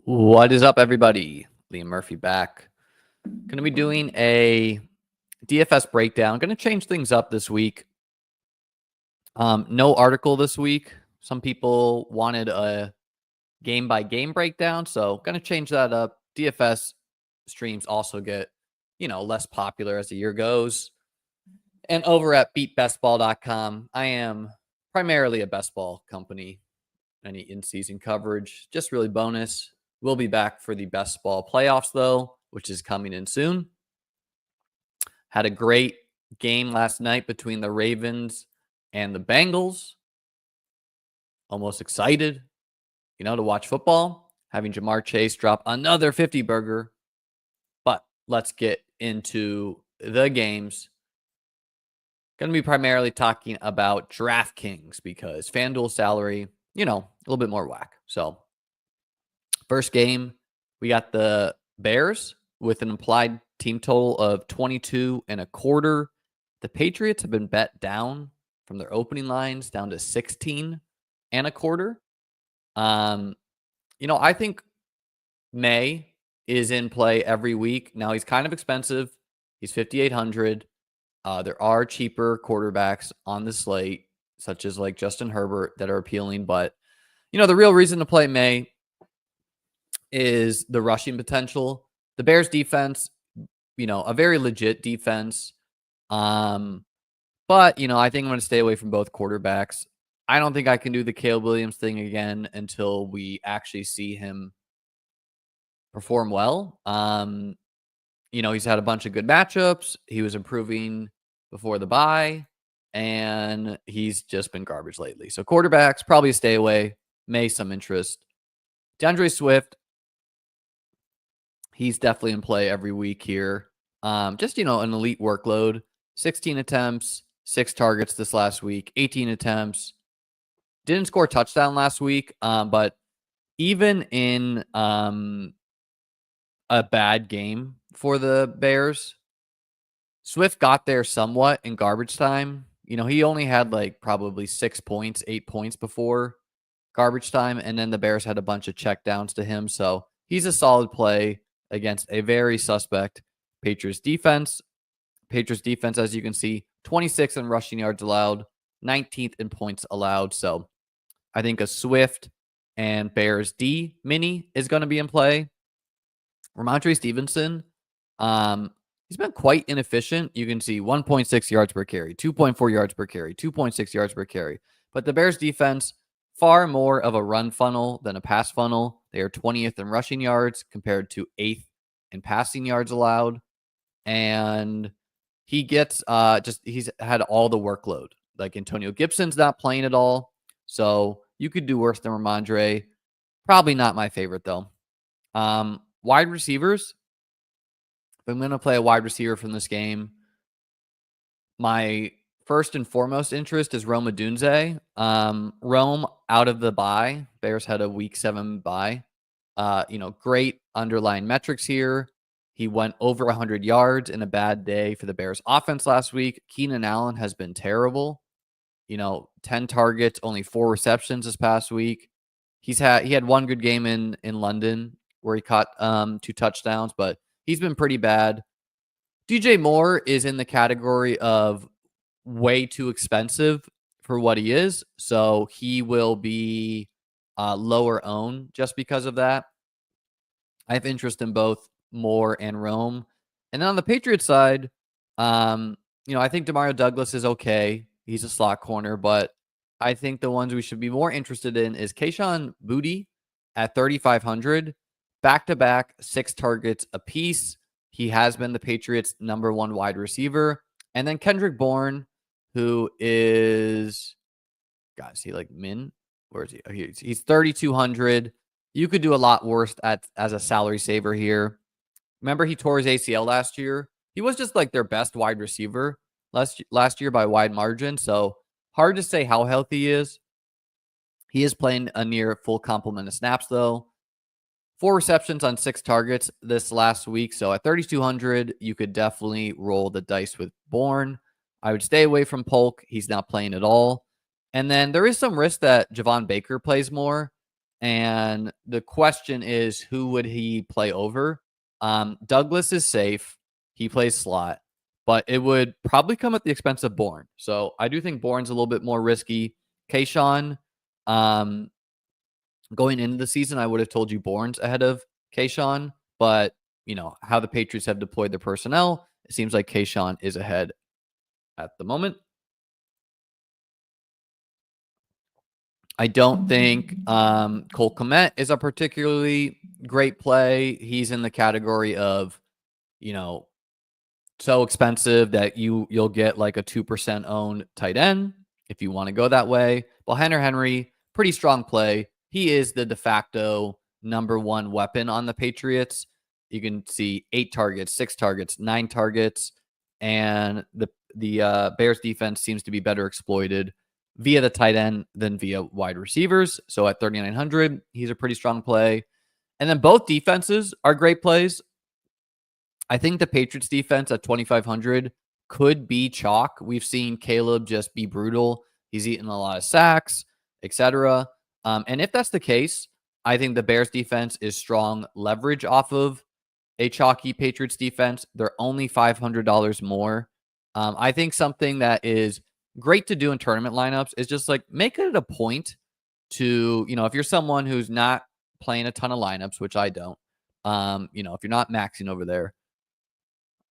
What is up, everybody? Liam Murphy back. Going to be doing a DFS breakdown. Going to change things up this week. No article this week. Some people wanted a game-by-game breakdown, so going to change that up. DFS streams also get, less popular as the year goes. And over at beatbestball.com, I am primarily a best ball company. Any in-season coverage, just really bonus. We'll be back for the best ball playoffs, though, which is coming in soon. Had a great game last night between the Ravens and the Bengals. Almost excited, to watch football. Having Jamar Chase drop another 50-burger. But let's get into the games. Going to be primarily talking about DraftKings because FanDuel salary, a little bit more whack. So first game, we got the Bears with an implied team total of 22.25. The Patriots have been bet down from their opening lines down to 16.25. I think May is in play every week. Now he's kind of expensive. He's $5,800. There are cheaper quarterbacks on the slate, such as like Justin Herbert, that are appealing. But, the real reason to play May is the rushing potential. The Bears defense, a very legit defense. But, I think I'm going to stay away from both quarterbacks. I don't think I can do the Caleb Williams thing again until we actually see him perform well. He's had a bunch of good matchups. He was improving before the bye, and he's just been garbage lately. So quarterbacks, probably stay away. May some interest. DeAndre Swift, he's definitely in play every week here. Just, an elite workload. 16 attempts, 6 targets this last week, 18 attempts. Didn't score a touchdown last week, but even in a bad game for the Bears, Swift got there somewhat in garbage time. He only had probably 6 points, 8 points before garbage time, and then the Bears had a bunch of checkdowns to him. So he's a solid play against a very suspect Patriots defense. Patriots defense, as you can see, 26th in rushing yards allowed, 19th in points allowed. So I think a Swift and Bears D mini is going to be in play. Ramondre Stevenson, he's been quite inefficient. You can see 1.6 yards per carry, 2.4 yards per carry, 2.6 yards per carry. But the Bears defense, far more of a run funnel than a pass funnel. They are 20th in rushing yards compared to 8th in passing yards allowed. And he gets he's had all the workload. Like Antonio Gibson's not playing at all. So you could do worse than Ramondre. Probably not my favorite, though. Wide receivers. If I'm going to play a wide receiver from this game, my first and foremost interest is Rome Odunze. Rome out of the bye. Bears had a week 7 bye. Great underlying metrics here. He went over 100 yards in a bad day for the Bears offense last week. Keenan Allen has been terrible. 10 targets, only 4 receptions this past week. He had one good game in London where he caught 2 touchdowns, but he's been pretty bad. DJ Moore is in the category of way too expensive for what he is, so he will be lower owned just because of that. I have interest in both Moore and Rome. And then on the Patriots side, I think Demario Douglas is okay. He's a slot corner, but I think the ones we should be more interested in is Kayshon Boutte at 3,500. Back-to-back 6 targets apiece. He has been the Patriots' #1 wide receiver. And then Kendrick Bourne, who is, God, is he like min? Where is he? Oh, he's 3,200. You could do a lot worse as a salary saver here. Remember, he tore his ACL last year. He was just like their best wide receiver last year by a wide margin. So hard to say how healthy he is. He is playing a near full complement of snaps, though. 4 receptions on 6 targets this last week. So at 3,200, you could definitely roll the dice with Bourne. I would stay away from Polk. He's not playing at all. And then there is some risk that Javon Baker plays more. And the question is, who would he play over? Douglas is safe. He plays slot, but it would probably come at the expense of Bourne. So I do think Bourne's a little bit more risky. Kayshawn, going into the season, I would have told you Bourne's ahead of Kayshawn, but how the Patriots have deployed their personnel, it seems like Kayshawn is ahead at the moment. I don't think Cole Kmet is a particularly great play. He's in the category of, so expensive that you'll get like a 2% owned tight end if you want to go that way. Well, Hunter Henry, pretty strong play. He is the de facto number one weapon on the Patriots. You can see 8 targets, 6 targets, 9 targets, and the Bears defense seems to be better exploited via the tight end than via wide receivers. So at 3,900, he's a pretty strong play. And then both defenses are great plays. I think the Patriots defense at 2,500 could be chalk. We've seen Caleb just be brutal. He's eaten a lot of sacks, etc. And if that's the case, I think the Bears defense is strong leverage off of a chalky Patriots defense. They're only $500 more. I think something that is great to do in tournament lineups is just like make it a point to, if you're someone who's not playing a ton of lineups, which I don't, if you're not maxing over there,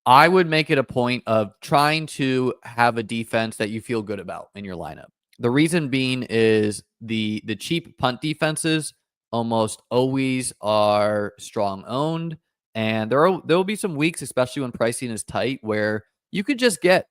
I would make it a point of trying to have a defense that you feel good about in your lineup. The reason being is the cheap punt defenses almost always are strong owned, and there will be some weeks, especially when pricing is tight, where you could just get,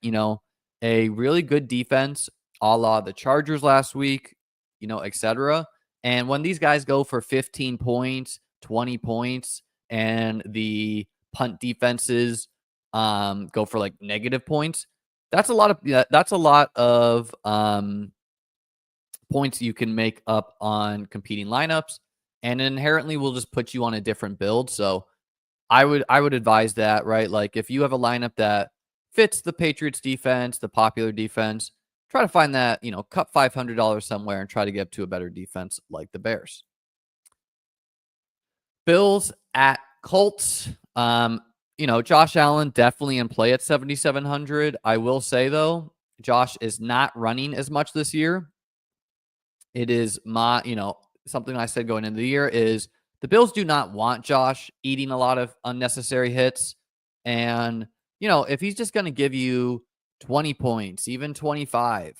a really good defense, a la the Chargers last week, etc. And when these guys go for 15 points, 20 points, and the punt defenses go for like negative points, that's a lot of points you can make up on competing lineups, and inherently will just put you on a different build. So I would advise that, right? Like if you have a lineup that fits the Patriots defense, the popular defense, try to find that, cut $500 somewhere and try to get up to a better defense like the Bears. Bills at Colts. Josh Allen definitely in play at 7,700. I will say though, Josh is not running as much this year. It is something I said going into the year is the Bills do not want Josh eating a lot of unnecessary hits. And, if he's just going to give you 20 points, even 25,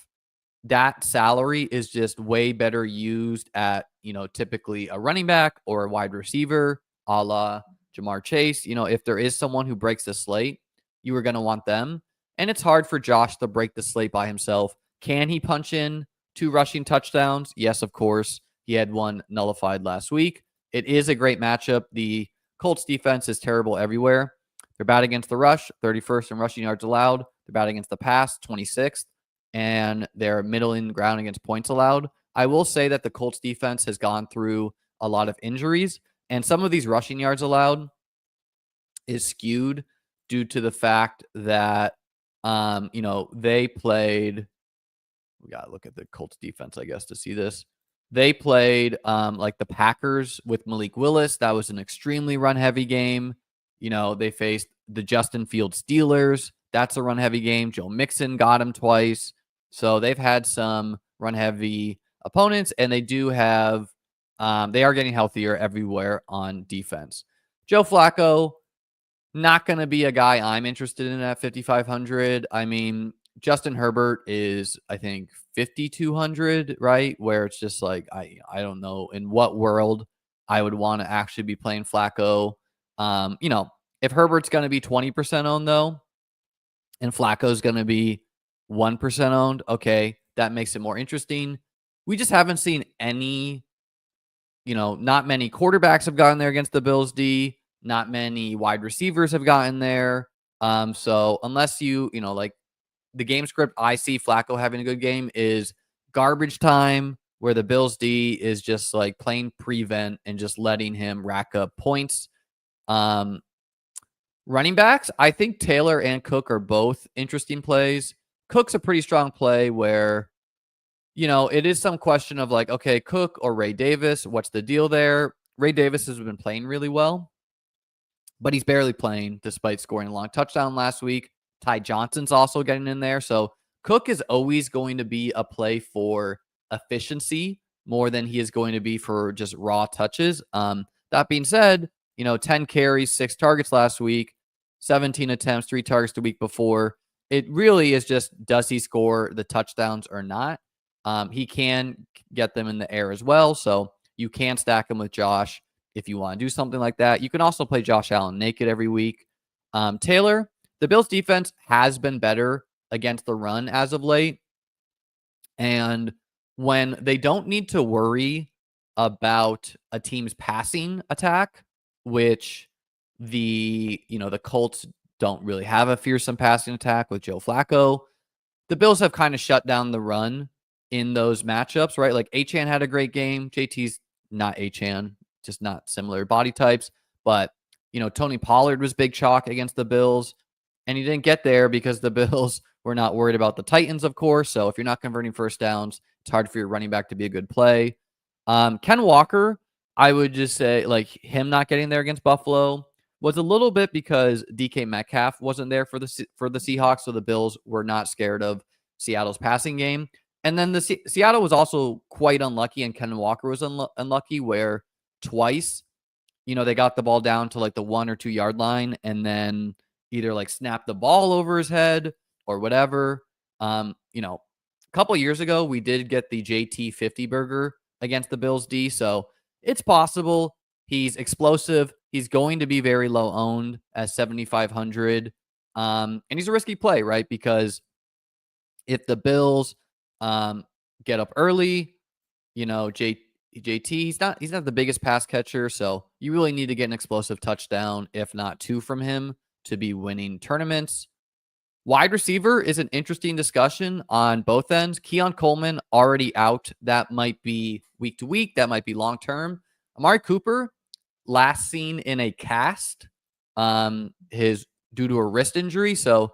that salary is just way better used at, typically a running back or a wide receiver, a la Jamar Chase. If there is someone who breaks the slate, you are going to want them. And it's hard for Josh to break the slate by himself. Can he punch in 2 rushing touchdowns? Yes, of course. He had 1 nullified last week. It is a great matchup. The Colts defense is terrible everywhere. They're bad against the rush, 31st in rushing yards allowed. They're bad against the pass, 26th. And they're middle in ground against points allowed. I will say that the Colts defense has gone through a lot of injuries, and some of these rushing yards allowed is skewed due to the fact that, they played. We got to look at the Colts defense, I guess, to see this. They played like the Packers with Malik Willis. That was an extremely run-heavy game. They faced the Justin Fields Steelers. That's a run-heavy game. Joe Mixon got him twice. So they've had some run-heavy opponents, and they do have they are getting healthier everywhere on defense. Joe Flacco, not going to be a guy I'm interested in at 5,500. I mean, Justin Herbert is, I think, 5,200, right? Where it's just like, I don't know in what world I would want to actually be playing Flacco. If Herbert's going to be 20% owned though, and Flacco's going to be 1% owned, okay, that makes it more interesting. We just haven't seen any, not many quarterbacks have gotten there against the Bills D. Not many wide receivers have gotten there. So unless like the game script I see Flacco having a good game is garbage time, where the Bills D is just like playing prevent and just letting him rack up points. Running backs, I think Taylor and Cook are both interesting plays. Cook's a pretty strong play where, it is some question of like, okay, Cook or Ray Davis, what's the deal there? Ray Davis has been playing really well, but he's barely playing despite scoring a long touchdown last week. Ty Johnson's also getting in there. So Cook is always going to be a play for efficiency more than he is going to be for just raw touches. That being said, 10 carries, 6 targets last week, 17 attempts, 3 targets the week before. It really is just, does he score the touchdowns or not? He can get them in the air as well. So you can stack him with Josh if you want to do something like that. You can also play Josh Allen naked every week. Taylor, the Bills defense has been better against the run as of late. And when they don't need to worry about a team's passing attack, which the Colts don't really have a fearsome passing attack with Joe Flacco, the Bills have kind of shut down the run in those matchups, right? Like Achane had a great game. JT's not Achane, just not similar body types. But, Tony Pollard was big chalk against the Bills, and he didn't get there because the Bills were not worried about the Titans, of course. So if you're not converting first downs, it's hard for your running back to be a good play. Ken Walker, I would just say, like, him not getting there against Buffalo was a little bit because DK Metcalf wasn't there for the Seahawks, so the Bills were not scared of Seattle's passing game. And then Seattle was also quite unlucky, and Ken Walker was unlucky, where twice, they got the ball down to like the 1 or 2 yard line, and then either like snap the ball over his head or whatever. A couple years ago, we did get the JT 50 burger against the Bills D, so it's possible. He's explosive. He's going to be very low owned at 7,500. And he's a risky play, right? Because if the Bills get up early, JT, he's not the biggest pass catcher, so you really need to get an explosive touchdown, if not 2 from him, to be winning tournaments. Wide receiver is an interesting discussion on both ends. Keon Coleman already out. That might be week to week. That might be long term. Amari Cooper, last seen in a cast, due to a wrist injury. So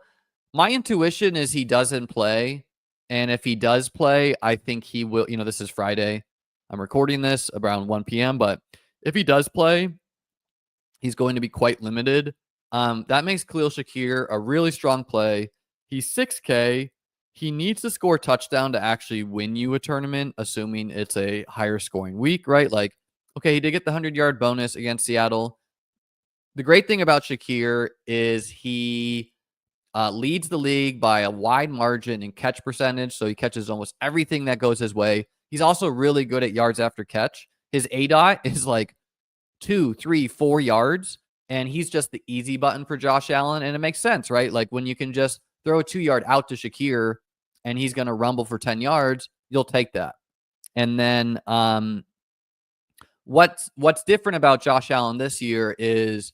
my intuition is he doesn't play. And if he does play, I think he will. This is Friday. I'm recording this around 1 p.m. But if he does play, he's going to be quite limited. That makes Khalil Shakir a really strong play. He's 6K. He needs to score a touchdown to actually win you a tournament, assuming it's a higher scoring week, right? Like, okay, he did get the 100-yard bonus against Seattle. The great thing about Shakir is he leads the league by a wide margin in catch percentage, so he catches almost everything that goes his way. He's also really good at yards after catch. His ADOT is like 2, 3, 4 yards, and he's just the easy button for Josh Allen, and it makes sense, right? Like when you can just throw a 2-yard out to Shakir, and he's going to rumble for 10 yards, you'll take that. And then what's different about Josh Allen this year is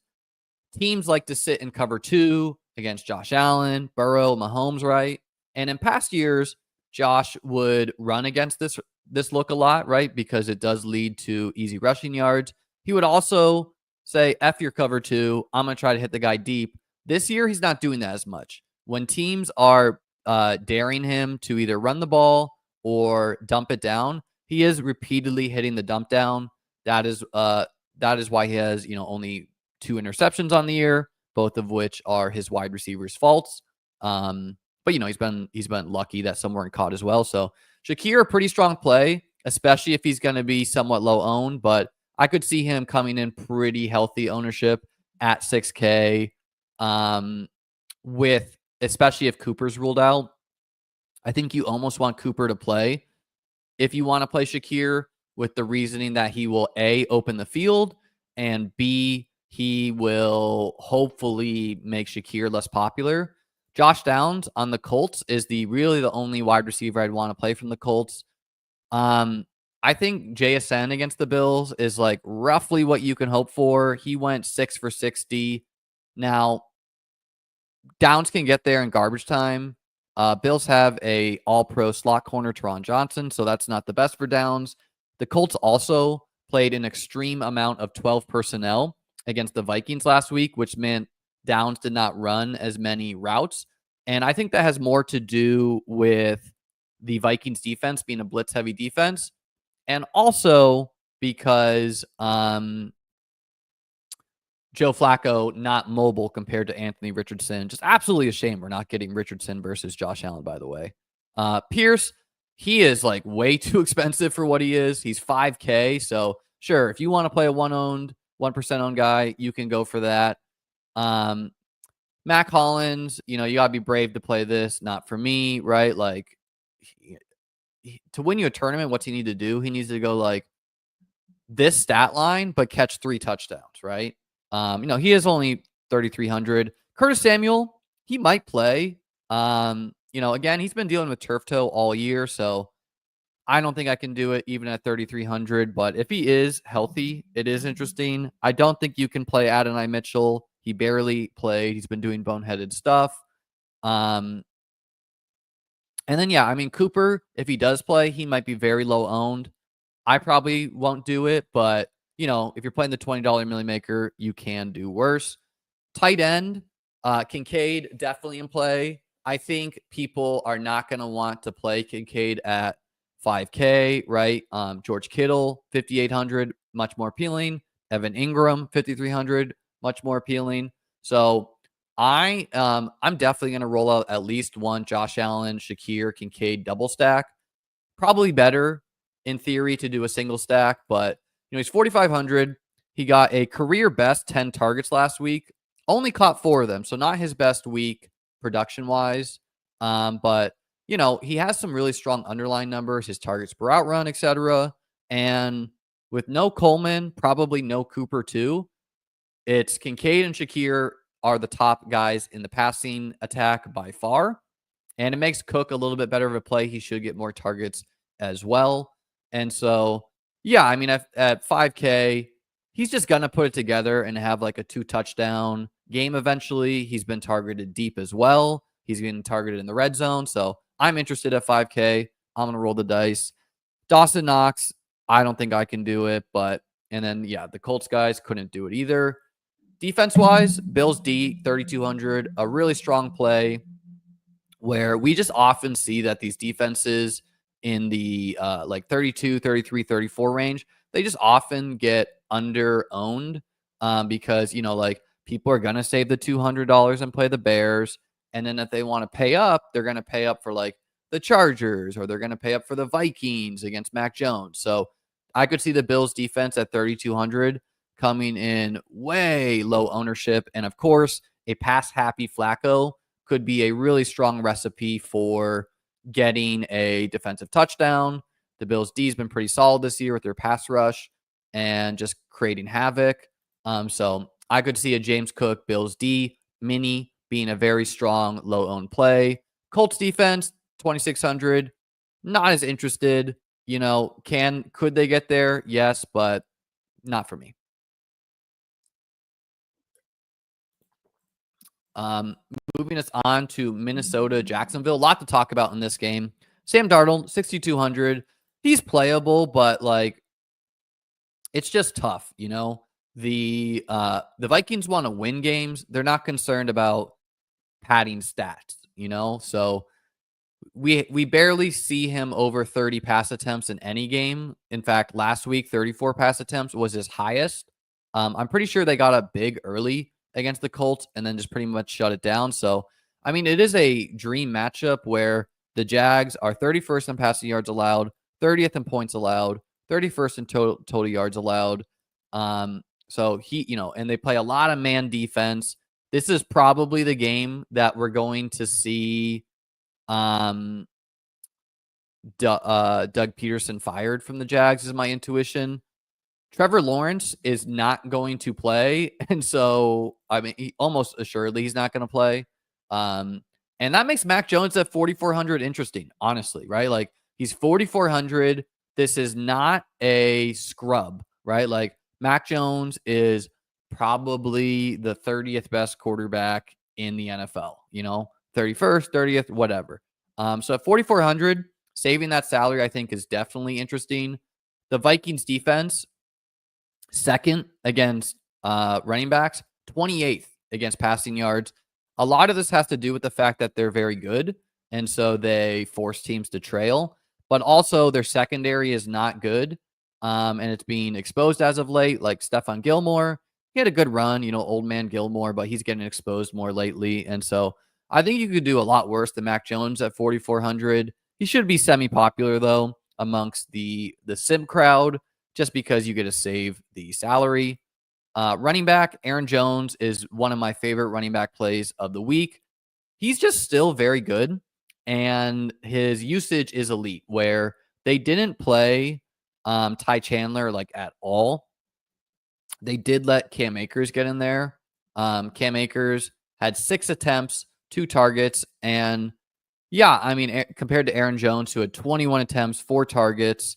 teams like to sit in cover 2 against Josh Allen, Burrow, Mahomes, right? And in past years, Josh would run against this look a lot, right? Because it does lead to easy rushing yards. He would also say, F your cover 2, I'm going to try to hit the guy deep. This year, he's not doing that as much. When teams are daring him to either run the ball or dump it down, he is repeatedly hitting the dump down. That is why he has, only 2 interceptions on the year, both of which are his wide receivers' faults. But he's been lucky that some weren't caught as well. So Shakir, a pretty strong play, especially if he's going to be somewhat low owned, but I could see him coming in pretty healthy ownership at 6K, with especially if Cooper's ruled out. I think you almost want Cooper to play if you want to play Shakir, with the reasoning that he will A, open the field, and B, he will hopefully make Shakir less popular. Josh Downs on the Colts is really the only wide receiver I'd want to play from the Colts. I think JSN against the Bills is like roughly what you can hope for. He went 6 for 60. Now, Downs can get there in garbage time. Bills have a all-pro slot corner, Teron Johnson, so that's not the best for Downs. The Colts also played an extreme amount of 12 personnel against the Vikings last week, which meant Downs did not run as many routes. And I think that has more to do with the Vikings defense being a blitz heavy defense, and also because Joe Flacco not mobile compared to Anthony Richardson. Just absolutely a shame we're not getting Richardson versus Josh Allen, by the way. Pierce, he is like way too expensive for what he is. He's $5K. So sure, if you want to play a 1% owned guy, you can go for that. Mac Hollins, you gotta be brave to play this. Not for me, right? Like to win you a tournament, what's he need to do? He needs to go like this stat line, but catch 3 touchdowns, right? He is only 3,300. Curtis Samuel, he might play. Again, he's been dealing with turf toe all year, so I don't think I can do it even at 3,300. But if he is healthy, it is interesting. I don't think you can play Adonai Mitchell. He barely played. He's been doing boneheaded stuff. And then, Cooper, if he does play, he might be very low owned. I probably won't do it, but if you're playing the $20 Millie Maker, you can do worse. Tight end, Kincaid definitely in play. I think people are not going to want to play Kincaid at 5K, right? George Kittle, 5,800, much more appealing. Evan Ingram, 5,300, much more appealing. So I'm definitely going to roll out at least one Josh Allen, Shakir, Kincaid double stack. Probably better in theory to do a single stack, but he's 4,500. He got a career best 10 targets last week. Only caught 4 of them, so not his best week production wise. But he has some really strong underlying numbers, his targets per out run, etc. And with no Coleman, probably no Cooper too. It's Kincaid and Shakir are the top guys in the passing attack by far. And it makes Cook a little bit better of a play. He should get more targets as well. And so, at 5K, he's just going to put it together and have like a 2 touchdown game eventually. He's been targeted deep as well. He's been targeted in the red zone. So I'm interested at 5K. I'm going to roll the dice. Dawson Knox, I don't think I can do it. The Colts guys couldn't do it either. Defense-wise, Bills D, 3,200, a really strong play where we just often see that these defenses in the 32, 33, 34 range, they just often get under-owned because, people are going to save the $200 and play the Bears. And then if they want to pay up, they're going to pay up for like the Chargers or they're going to pay up for the Vikings against Mac Jones. So I could see the Bills defense at 3,200 coming in way low ownership. And of course, a pass-happy Flacco could be a really strong recipe for getting a defensive touchdown. The Bills' D has been pretty solid this year with their pass rush and just creating havoc. So I could see a James Cook, Bills' D mini being a very strong low-owned play. Colts defense, 2,600. Not as interested. Could they get there? Yes, but not for me. Moving us on to Minnesota, Jacksonville. A lot to talk about in this game. Sam Darnold, 6,200. He's playable, but it's just tough. The Vikings want to win games. They're not concerned about padding stats. So we barely see him over 30 pass attempts in any game. In fact, last week, 34 pass attempts was his highest. I'm pretty sure they got up big early against the Colts and then just pretty much shut it down. So, it is a dream matchup where the Jags are 31st in passing yards allowed, 30th in points allowed, 31st in total yards allowed. So and they play a lot of man defense. This is probably the game that we're going to see Doug Peterson fired from the Jags is my intuition. Trevor Lawrence is not going to play. And so, he almost assuredly he's not going to play. And that makes Mac Jones at 4,400 interesting, honestly, right? Like he's 4,400. This is not a scrub, right? Like Mac Jones is probably the 30th best quarterback in the NFL, 31st, 30th, whatever. So at 4,400, saving that salary, I think is definitely interesting. The Vikings defense, second against running backs, 28th against passing yards. A lot of this has to do with the fact that they're very good. And so they force teams to trail. But also their secondary is not good. And it's being exposed as of late, like Stephon Gilmore. He had a good run, old man Gilmore, but he's getting exposed more lately. And so I think you could do a lot worse than Mac Jones at 4,400. He should be semi-popular, though, amongst the sim crowd, just because you get to save the salary. Running back, Aaron Jones is one of my favorite running back plays of the week. He's just still very good, and his usage is elite, where they didn't play Ty Chandler like at all. They did let Cam Akers get in there. Cam Akers had 6 attempts, 2 targets, and yeah, I mean, compared to Aaron Jones, who had 21 attempts, 4 targets,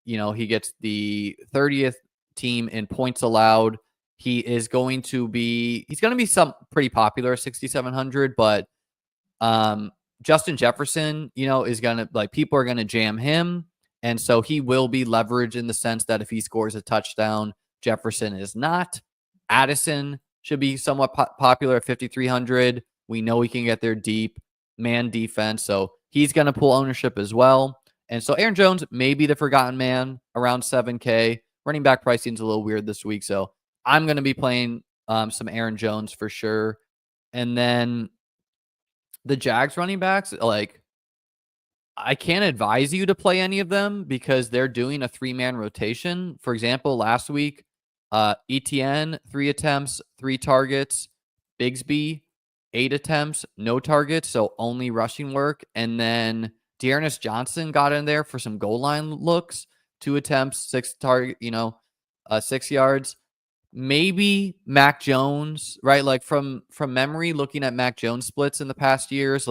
he gets the 30th team in points allowed. He's going to be some pretty popular at 6,700, but Justin Jefferson, is going to people are going to jam him. And so he will be leveraged in the sense that if he scores a touchdown, Jefferson is not. Addison should be somewhat popular at 5,300. We know he can get there deep, man defense. So he's going to pull ownership as well. And so Aaron Jones may be the forgotten man around 7K. Running back pricing is a little weird this week. So I'm going to be playing some Aaron Jones for sure. And then the Jags running backs, I can't advise you to play any of them because they're doing a 3-man rotation. For example, last week, ETN, 3 attempts, 3 targets. Bigsby, 8 attempts, no targets, so only rushing work. And then Dearness Johnson got in there for some goal line looks, 2 attempts, 6 6 yards. Maybe Mac Jones, right? From memory, looking at Mac Jones splits in the past years,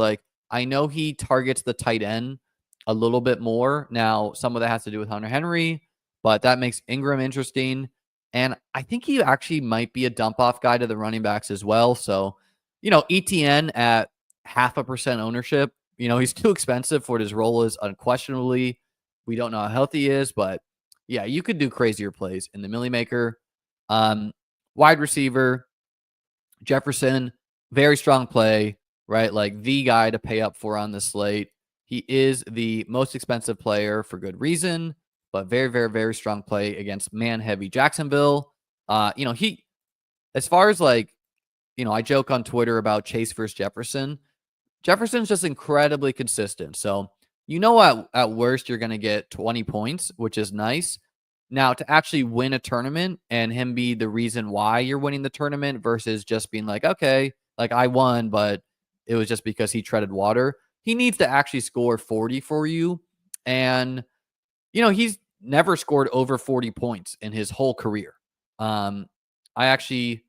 I know he targets the tight end a little bit more. Now, some of that has to do with Hunter Henry, but that makes Ingram interesting. And I think he actually might be a dump-off guy to the running backs as well. So, ETN at 0.5% ownership, he's too expensive for what his role is, unquestionably. We don't know how healthy he is, but yeah, you could do crazier plays in the Millie Maker. Wide receiver, Jefferson, very strong play, right? The guy to pay up for on the slate. He is the most expensive player for good reason, but very, very, very strong play against man-heavy Jacksonville. He, as far as I joke on Twitter about Chase versus Jefferson. Jefferson's just incredibly consistent. So, at worst, you're going to get 20 points, which is nice. Now, to actually win a tournament and him be the reason why you're winning the tournament versus just being okay, I won, but it was just because he treaded water. He needs to actually score 40 for you. And, he's never scored over 40 points in his whole career. I actually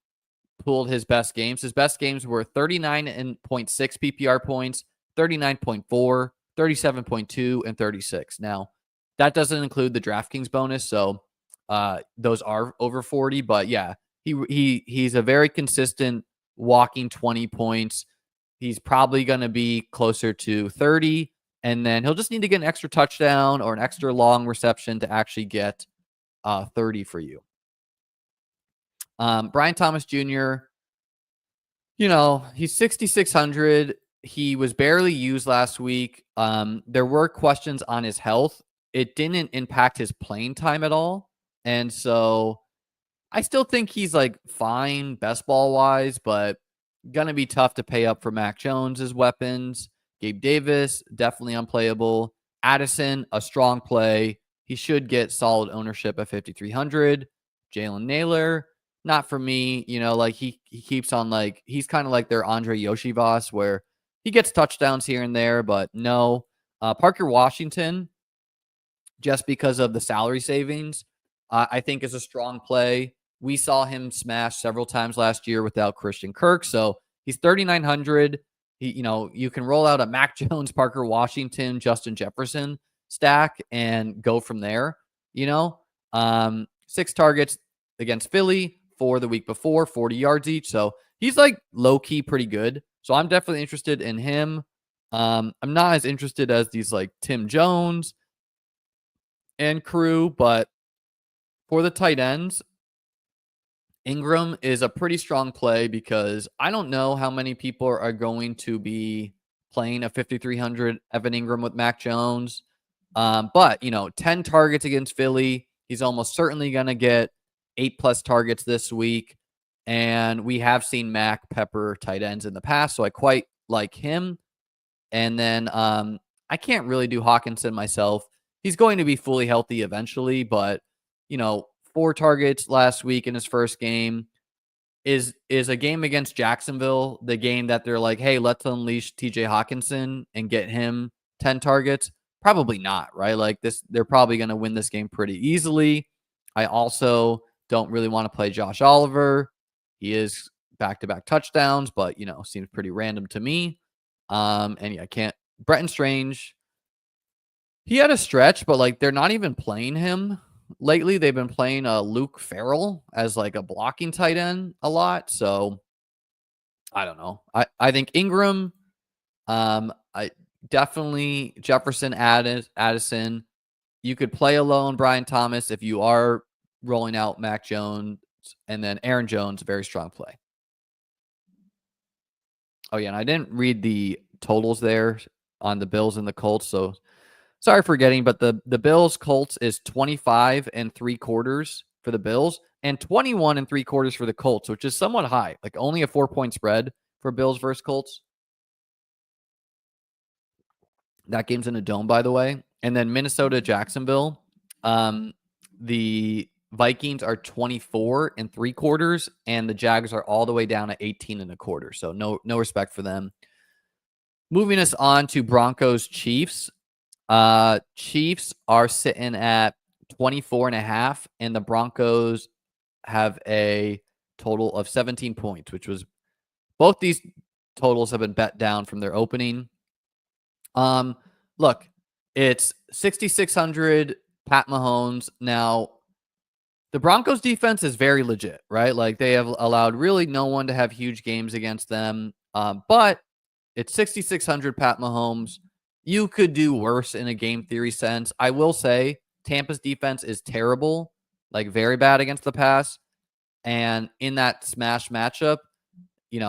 pulled his best games. His best games were 39.6 PPR points, 39.4, 37.2, and 36. Now, that doesn't include the DraftKings bonus, so those are over 40. But yeah, he's a very consistent walking 20 points. He's probably going to be closer to 30, and then he'll just need to get an extra touchdown or an extra long reception to actually get 30 for you. Brian Thomas Jr., he's 6,600. He was barely used last week. There were questions on his health. It didn't impact his playing time at all. And so I still think he's fine best ball wise, but going to be tough to pay up for Mac Jones's weapons. Gabe Davis, definitely unplayable. Addison, a strong play. He should get solid ownership at 5,300. Jalen Naylor, not for me. He keeps on he's kind of like their Andre Yoshivas, where he gets touchdowns here and there, but no. Parker Washington, just because of the salary savings, I think is a strong play. We saw him smash several times last year without Christian Kirk, so he's 3,900. You can roll out a Mac Jones, Parker Washington, Justin Jefferson stack and go from there. 6 targets against Philly, 4 the week before, 40 yards each. So he's low key pretty good. So I'm definitely interested in him. I'm not as interested as these Tim Jones and crew, but for the tight ends, Ingram is a pretty strong play because I don't know how many people are going to be playing a 5,300 Evan Ingram with Mac Jones. But, 10 targets against Philly. He's almost certainly going to get 8+ targets this week. And we have seen Mac pepper tight ends in the past, so I quite like him. And then I can't really do Hawkinson myself. He's going to be fully healthy eventually, but 4 targets last week in his first game is a game against Jacksonville, the game that they're like, hey, let's unleash TJ Hawkinson and get him 10 targets. Probably not, right? Like this, they're probably going to win this game pretty easily. I also don't really want to play Josh Oliver. He is back-to-back touchdowns, but seems pretty random to me. And yeah, I can't. Bretton Strange, he had a stretch, but like they're not even playing him lately. They've been playing Luke Farrell as like a blocking tight end a lot. So I don't know. I think Ingram, I definitely Jefferson, Addison. You could play alone Brian Thomas if you are rolling out Mac Jones, and then Aaron Jones, very strong play. Oh yeah, and I didn't read the totals there on the Bills and the Colts, so sorry for forgetting, but the Bills Colts is 25.75 for the Bills and 21.75 for the Colts, which is somewhat high, like only a 4-point spread for Bills versus Colts. That game's in a dome, by the way. And then Minnesota, Jacksonville. The Vikings are 24.75, and the Jags are all the way down at 18.25. So no respect for them. Moving us on to Broncos Chiefs. Chiefs are sitting at 24.5, and the Broncos have a total of 17 points, which was both these totals have been bet down from their opening. Look, it's 6,600 Pat Mahomes. Now, the Broncos defense is very legit, right? Like they have allowed really no one to have huge games against them. But it's 6,600 Pat Mahomes. You could do worse in a game theory sense. I will say Tampa's defense is terrible, like very bad against the pass. And in that smash matchup, he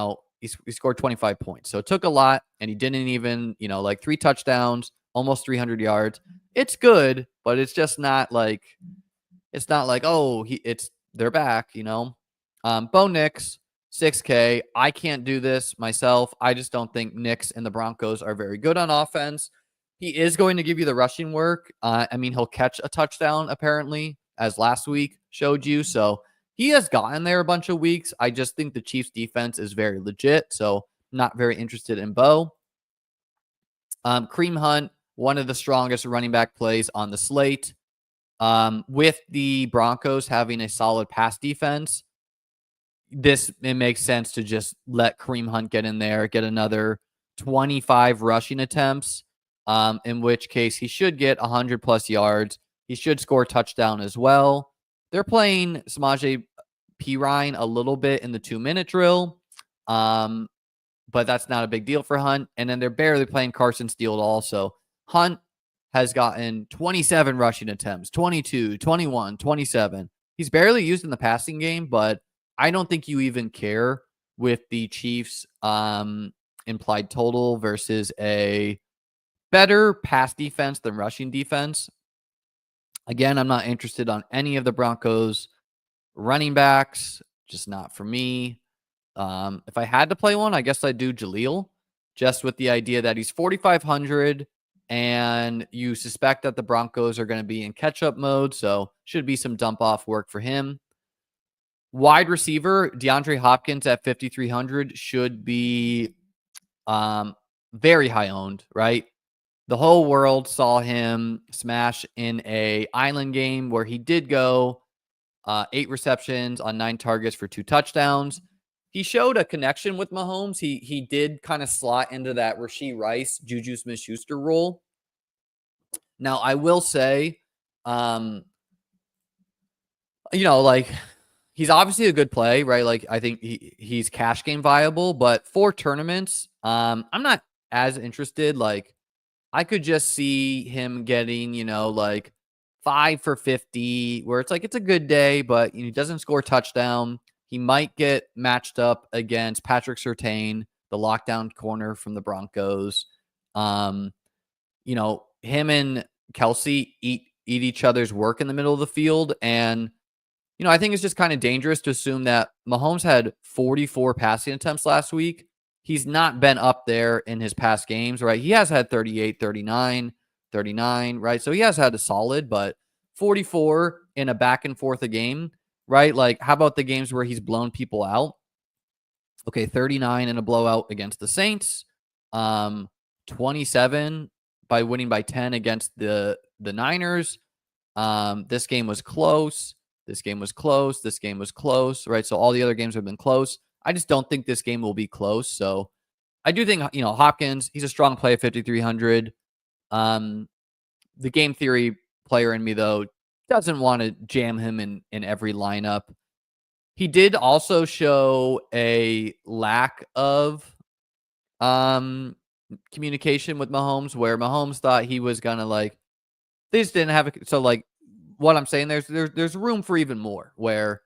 scored 25 points. So it took a lot, and he didn't even, like 3 touchdowns, almost 300 yards. It's good, but it's just not like, oh, they're back, Bo Nix, 6K. I can't do this myself. I just don't think Nix and the Broncos are very good on offense. He is going to give you the rushing work. He'll catch a touchdown, apparently, as last week showed you. So he has gotten there a bunch of weeks. I just think the Chiefs defense is very legit. So not very interested in Bo. Kareem Hunt, one of the strongest running back plays on the slate. With the Broncos having a solid pass defense, it makes sense to just let Kareem Hunt get in there, get another 25 rushing attempts, in which case he should get 100+ yards. He should score a touchdown as well. They're playing Samaje Perine a little bit in the 2-minute drill, but that's not a big deal for Hunt. And then they're barely playing Carson Steele also. Hunt has gotten 27 rushing attempts, 22, 21, 27. He's barely used in the passing game, but I don't think you even care with the Chiefs' implied total versus a better pass defense than rushing defense. Again, I'm not interested on any of the Broncos running backs, just not for me. If I had to play one, I guess I'd do Jaleel, just with the idea that he's 4,500 and you suspect that the Broncos are going to be in catch-up mode, so should be some dump-off work for him. Wide receiver, DeAndre Hopkins at 5,300 should be very high owned, right? The whole world saw him smash in a island game where he did go 8 receptions on 9 targets for 2 touchdowns. He showed a connection with Mahomes. He did kind of slot into that Rashee Rice, Juju Smith-Schuster role. Now, I will say, he's obviously a good play, right? Like, I think he's cash game viable, but for tournaments, I'm not as interested. Like, I could just see him getting, 5 for 50, where it's like, it's a good day, but he doesn't score a touchdown. He might get matched up against Patrick Surtain, the lockdown corner from the Broncos. You know, him and Kelsey eat each other's work in the middle of the field. And, you know, I think it's just kind of dangerous to assume that Mahomes had 44 passing attempts last week. He's not been up there in his past games, right? He has had 38, 39, 39, right? So he has had a solid, but 44 in a back and forth a game, right? Like, how about the games where he's blown people out? Okay, 39 in a blowout against the Saints, 27 by winning by 10 against the Niners. This game was close. This game was close. This game was close, right? So all the other games have been close. I just don't think this game will be close. So I do think, you know, Hopkins, he's a strong play at 5,300. The game theory player in me, though, doesn't want to jam him in every lineup. He did also show a lack of communication with Mahomes, where Mahomes thought he was gonna, like, they just didn't have it. So, like, what I'm saying, there's room for even more, where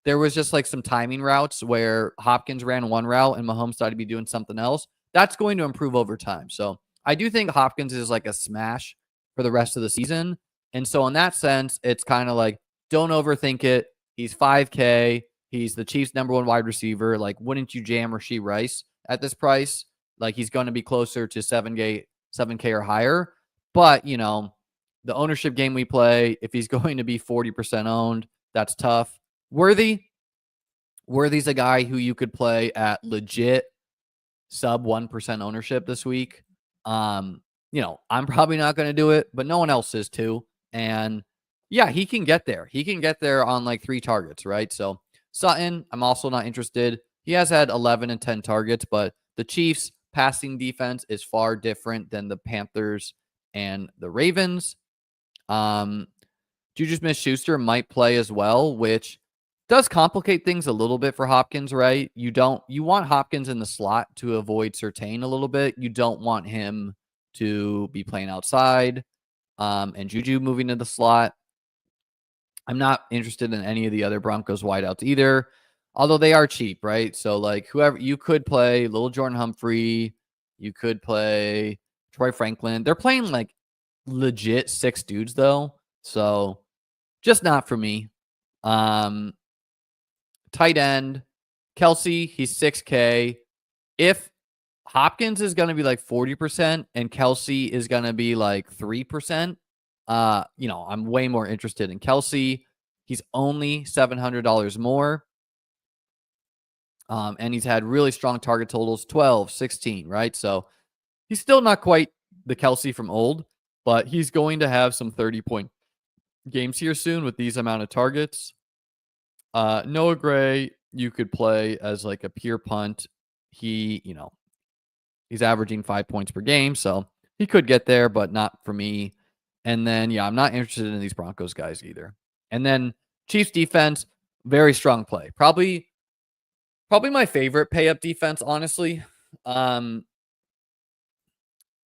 there was just like some timing routes where Hopkins ran one route and Mahomes thought he'd be doing something else. That's going to improve over time. So I do think Hopkins is like a smash for the rest of the season. And so in that sense, it's kind of like, don't overthink it. He's 5K. He's the Chiefs' #1 wide receiver. Like, wouldn't you jam Rashee Rice at this price? Like, he's going to be closer to 7K or higher. But, you know, the ownership game we play, if he's going to be 40% owned, that's tough. Worthy's a guy who you could play at legit sub 1% ownership this week. You know, I'm probably not going to do it, but no one else is too. And yeah, he can get there. He can get there on like 3 targets, right? So Sutton, I'm also not interested. He has had 11 and 10 targets, but the Chiefs' passing defense is far different than the Panthers and the Ravens. Juju Smith-Schuster might play as well, which does complicate things a little bit for Hopkins, right? You want Hopkins in the slot to avoid Surtain a little bit. You don't want him to be playing outside, and Juju moving to the slot. I'm not interested in any of the other Broncos wideouts either, although they are cheap, right? So, like, whoever you could play, Little Jordan Humphrey, you could play Troy Franklin. They're playing like legit 6 dudes though, so just not for me. Tight end, Kelsey, he's 6K. If Hopkins is going to be like 40% and Kelsey is going to be like 3%, you know, I'm way more interested in Kelsey. He's only $700 more. And he's had really strong target totals, 12, 16, right? So he's still not quite the Kelsey from old, but he's going to have some 30-point games here soon with these amount of targets. Noah Gray, you could play as like a pure punt. He, you know, he's averaging 5 points per game, so he could get there, but not for me. And then, yeah, I'm not interested in these Broncos guys either. And then Chiefs defense, very strong play. Probably my favorite pay-up defense, honestly.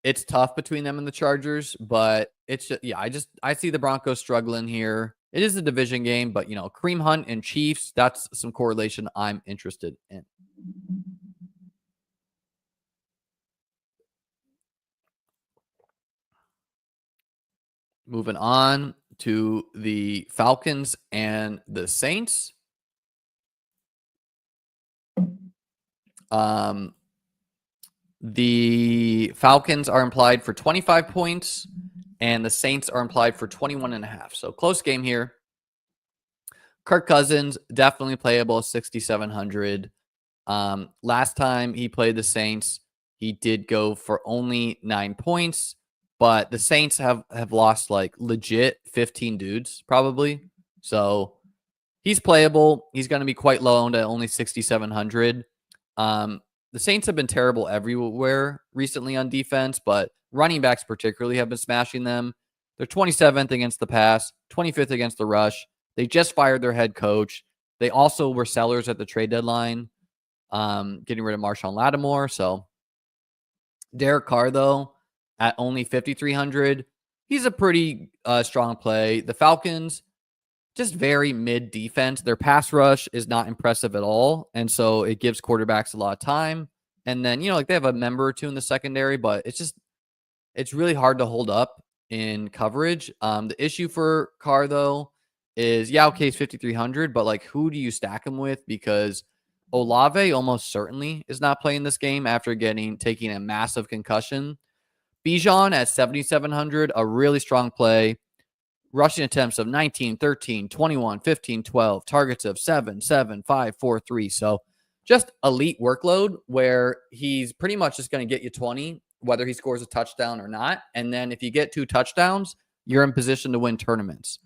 It's tough between them and the Chargers, but it's just, yeah, I see the Broncos struggling here. It is a division game, but, you know, Kareem Hunt and Chiefs, that's some correlation I'm interested in. Moving on to the Falcons and the Saints. The Falcons are implied for 25 points, and the Saints are implied for 21.5. So close game here. Kirk Cousins, definitely playable, 6,700. Last time he played the Saints, he did go for only 9 points, but the Saints have lost like legit 15 dudes probably. So he's playable. He's going to be quite low owned at only 6,700. The Saints have been terrible everywhere recently on defense, but running backs particularly have been smashing them. They're 27th against the pass, 25th against the rush. They just fired their head coach. They also were sellers at the trade deadline, getting rid of Marshawn Lattimore. So Derek Carr, though, at only 5,300, he's a pretty strong play. The Falcons, just very mid defense. Their pass rush is not impressive at all, and so it gives quarterbacks a lot of time. And then, like they have a member or two in the secondary, but it's really hard to hold up in coverage. The issue for Carr, though, is, okay, he's 5,300, but like, who do you stack him with? Because Olave almost certainly is not playing this game after taking a massive concussion. Bijan at 7,700, a really strong play. Rushing attempts of 19, 13, 21, 15, 12, targets of 7, 7, 5, 4, 3. So just elite workload where he's pretty much just going to get you 20, whether he scores a touchdown or not. And then if you get 2 touchdowns, you're in position to win tournaments.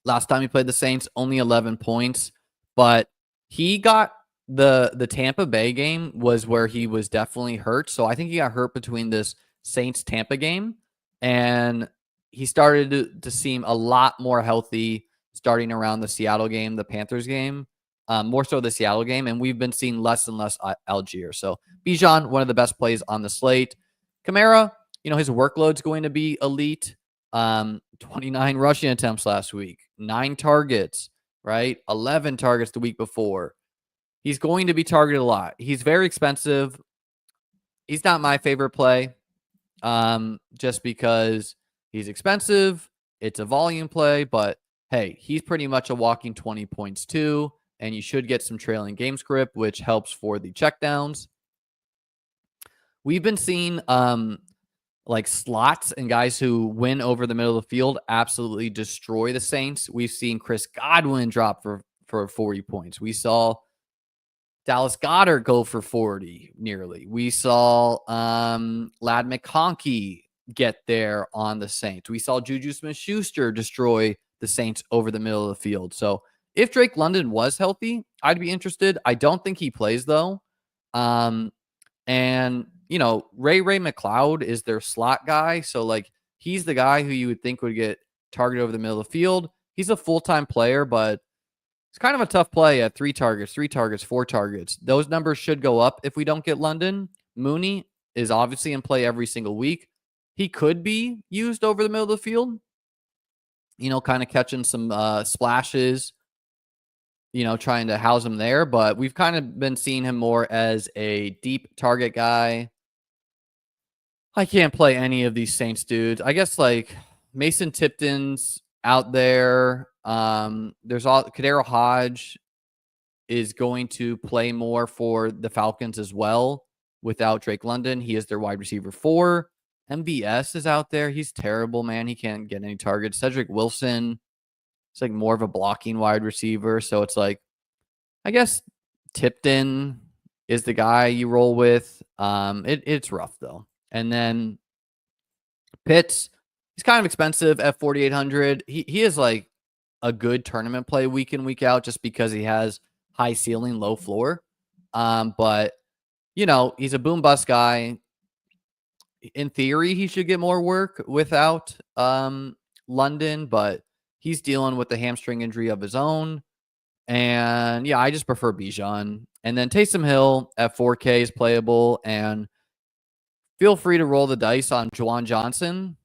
Last time he played the Saints, only 11 points, but he got the Tampa Bay game was where he was definitely hurt. So I think he got hurt between this Saints Tampa game, and he started to seem a lot more healthy starting around the Seattle game, the Panthers game, more so the Seattle game. And we've been seeing less and less Algier. So Bijan, one of the best plays on the slate. Kamara, his workload's going to be elite. 29 rushing attempts last week, 9 targets, right? 11 targets the week before. He's going to be targeted a lot. He's very expensive. He's not my favorite play, just because he's expensive. It's a volume play, but hey, he's pretty much a walking 20 points too, and you should get some trailing game script, which helps for the checkdowns. We've been seeing like slots and guys who win over the middle of the field absolutely destroy the Saints. We've seen Chris Godwin drop for 40 points. We saw Dallas Goedert go for 40 nearly. We saw Ladd McConkey get there on the Saints. We saw Juju Smith-Schuster destroy the Saints over the middle of the field. So if Drake London was healthy, I'd be interested. I don't think he plays, though. And, Ray McLeod is their slot guy. So, like, he's the guy who you would think would get targeted over the middle of the field. He's a full-time player, but it's kind of a tough play at 3 targets, 4 targets. Those numbers should go up if we don't get London. Mooney is obviously in play every single week. He could be used over the middle of the field, kind of catching some splashes, trying to house him there. But we've kind of been seeing him more as a deep target guy. I can't play any of these Saints dudes. I guess like Mason Tipton's out there. There's Kadero Hodge is going to play more for the Falcons as well without Drake London. He is their wide receiver 4. MVS is out there. He's terrible, man. He can't get any targets. Cedric Wilson is like more of a blocking wide receiver. So it's like, I guess Tipton is the guy you roll with. It's rough though. And then Pitts, he's kind of expensive at 4,800. He is like a good tournament play week in, week out, just because he has high ceiling, low floor. But he's a boom bust guy. In theory, he should get more work without London, but he's dealing with the hamstring injury of his own. And I just prefer Bijan. And then Taysom Hill at 4K is playable. And feel free to roll the dice on Juwan Johnson,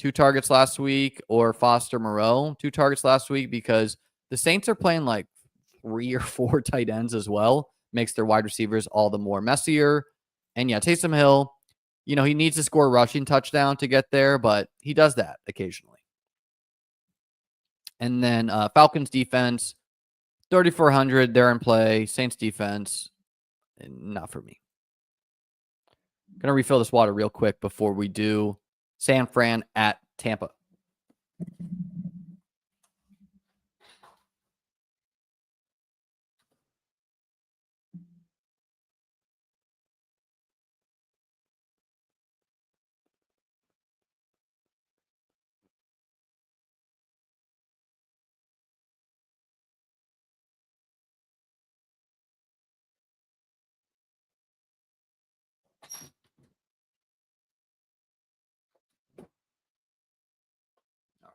2 targets last week, or Foster Moreau, 2 targets last week, because the Saints are playing like 3 or 4 tight ends as well. Makes their wide receivers all the more messier. And Taysom Hill, he needs to score a rushing touchdown to get there, but he does that occasionally. And then Falcons defense, 3,400, they're in play. Saints defense, not for me. I'm going to refill this water real quick before we do San Fran at Tampa.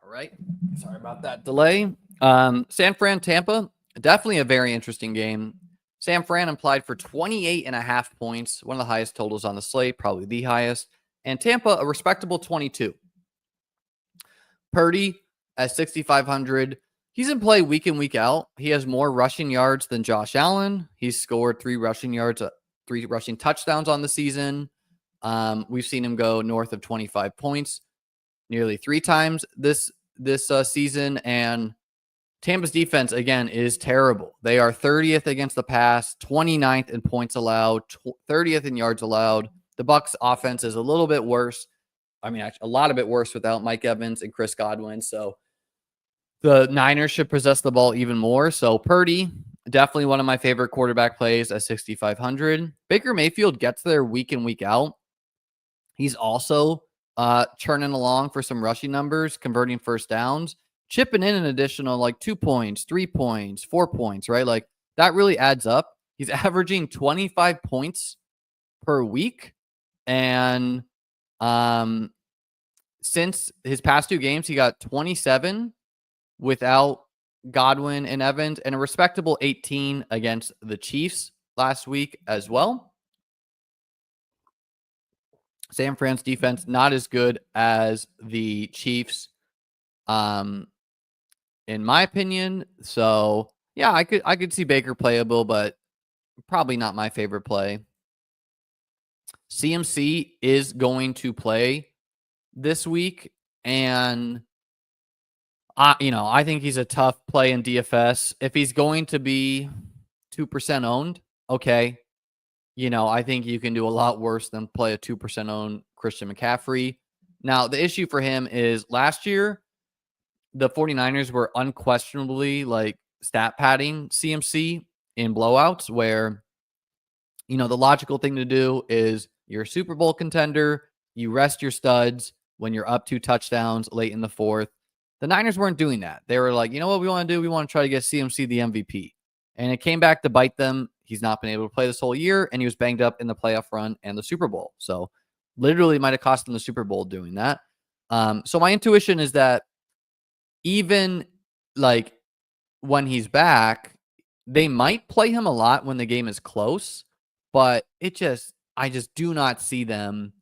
All right. Sorry about that delay. San Fran, Tampa, definitely a very interesting game. San Fran implied for 28.5 points, one of the highest totals on the slate, probably the highest. And Tampa, a respectable 22. Purdy at 6,500. He's in play week in, week out. He has more rushing yards than Josh Allen. He's scored 3 3 rushing touchdowns on the season. We've seen him go north of 25 points nearly 3 times this season. And Tampa's defense, again, is terrible. They are 30th against the pass, 29th in points allowed, 30th in yards allowed. The Bucs offense is a little bit worse. I mean, actually, a lot of it worse without Mike Evans and Chris Godwin. So the Niners should possess the ball even more. So Purdy, definitely one of my favorite quarterback plays at 6,500. Baker Mayfield gets there week in, week out. He's also churning along for some rushing numbers, converting first downs, chipping in an additional like 2 points, 3 points, 4 points, right? Like that really adds up. He's averaging 25 points per week. And since his past 2 games, he got 27 without Godwin and Evans and a respectable 18 against the Chiefs last week as well. San Fran's defense not as good as the Chiefs, in my opinion. So yeah, I could see Baker playable, but probably not my favorite play. CMC is going to play this week, and I think he's a tough play in DFS. If he's going to be 2% owned, okay. I think you can do a lot worse than play a 2% owned Christian McCaffrey. Now, the issue for him is last year, the 49ers were unquestionably like stat padding CMC in blowouts where, the logical thing to do is you're a Super Bowl contender. You rest your studs when you're up 2 touchdowns late in the 4th. The Niners weren't doing that. They were like, you know what we want to do? We want to try to get CMC the MVP. And it came back to bite them. He's not been able to play this whole year, and he was banged up in the playoff run and the Super Bowl. So literally might have cost him the Super Bowl doing that. So my intuition is that even like when he's back, they might play him a lot when the game is close, but I just do not see them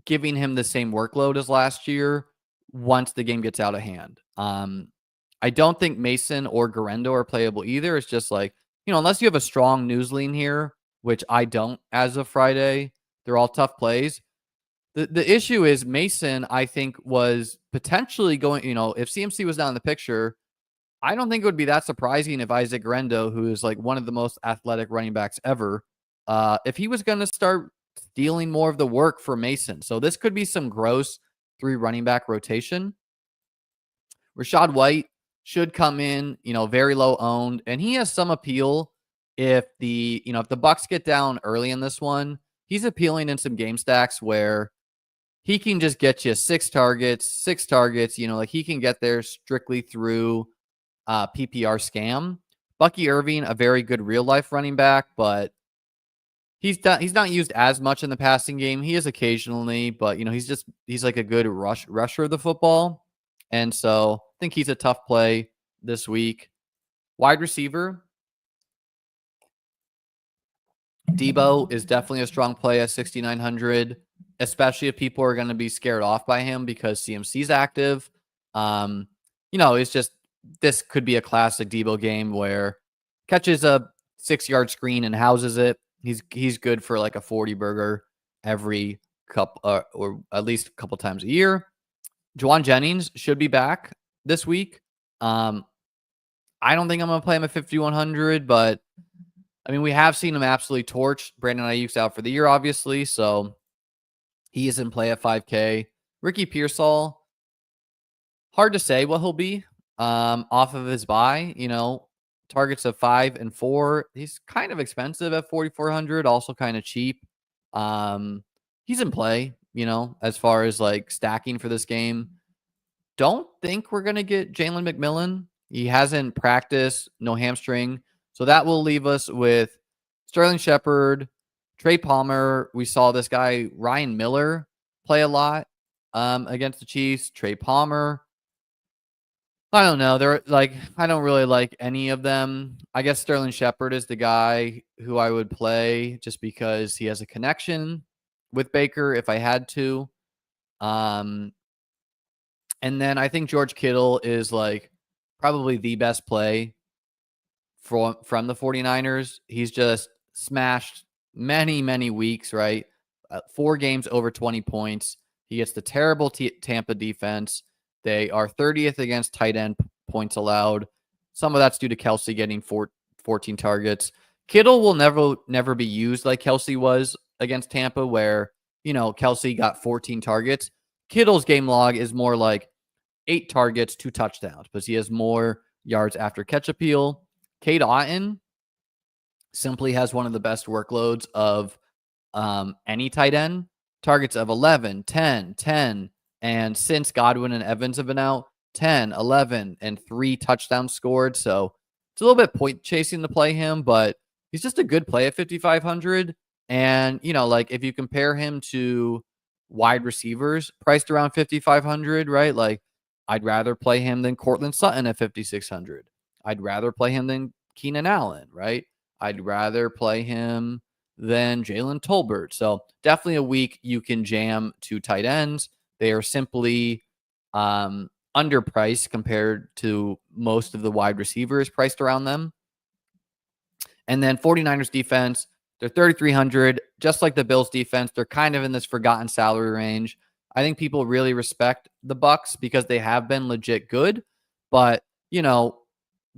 giving him the same workload as last year once the game gets out of hand. I don't think Mason or Garendo are playable either. It's just like, unless you have a strong news lean here, which I don't as of Friday, they're all tough plays. The issue is Mason, I think, was potentially going, if CMC was not in the picture, I don't think it would be that surprising if Isaac Garendo, who is like one of the most athletic running backs ever, if he was going to start stealing more of the work for Mason. So this could be some gross 3 running back rotation. Rachaad White should come in, very low owned, and he has some appeal if the Bucs get down early in this one. He's appealing in some game stacks where he can just get you 6 targets, like he can get there strictly through PPR scam. Bucky Irving, a very good real life running back, but he's not used as much in the passing game. He is occasionally, but he's like a good rusher of the football. And so I think he's a tough play this week. Wide receiver, Debo is definitely a strong play at 6,900, especially if people are going to be scared off by him because CMC's active. It's just, this could be a classic Debo game where catches a 6-yard screen and houses it. He's good for like a 40 burger every couple or at least a couple times a year. Juwan Jennings should be back this week. I don't think I'm going to play him at 5,100, but I mean, we have seen him absolutely torch. Brandon Ayuk's out for the year, obviously, so he is in play at 5K. Ricky Pearsall, hard to say what he'll be off of his bye. Targets of 5 and 4. He's kind of expensive at 4,400, also kind of cheap. He's in play, as far as like stacking for this game. Don't think we're going to get Jalen McMillan. He hasn't practiced, no hamstring. So that will leave us with Sterling Shepard, Trey Palmer. We saw this guy, Ryan Miller, play a lot against the Chiefs. Trey Palmer. I don't know. I don't really like any of them. I guess Sterling Shepard is the guy who I would play just because he has a connection with Baker if I had to. And then I think George Kittle is like probably the best play from the 49ers. He's just smashed many weeks, right? 4 games over 20 points. He gets the terrible Tampa defense. They are 30th against tight end points allowed. Some of that's due to Kelsey getting 14 targets. Kittle will never be used like Kelsey was against Tampa, where, Kelsey got 14 targets. Kittle's game log is more like 8 targets, 2 touchdowns, because he has more yards after catch appeal. Cade Otton simply has one of the best workloads of any tight end. Targets of 11, 10, 10. And since Godwin and Evans have been out, 10, 11, and 3 touchdowns scored. So it's a little bit point chasing to play him, but he's just a good play at 5,500. And, if you compare him to wide receivers priced around 5,500, right? Like, I'd rather play him than Cortland Sutton at 5,600. I'd rather play him than Keenan Allen, right? I'd rather play him than Jalen Tolbert. So definitely a week you can jam 2 tight ends. They are simply underpriced compared to most of the wide receivers priced around them. And then 49ers defense, they're 3,300. Just like the Bills defense, they're kind of in this forgotten salary range. I think people really respect the Bucs because they have been legit good. But,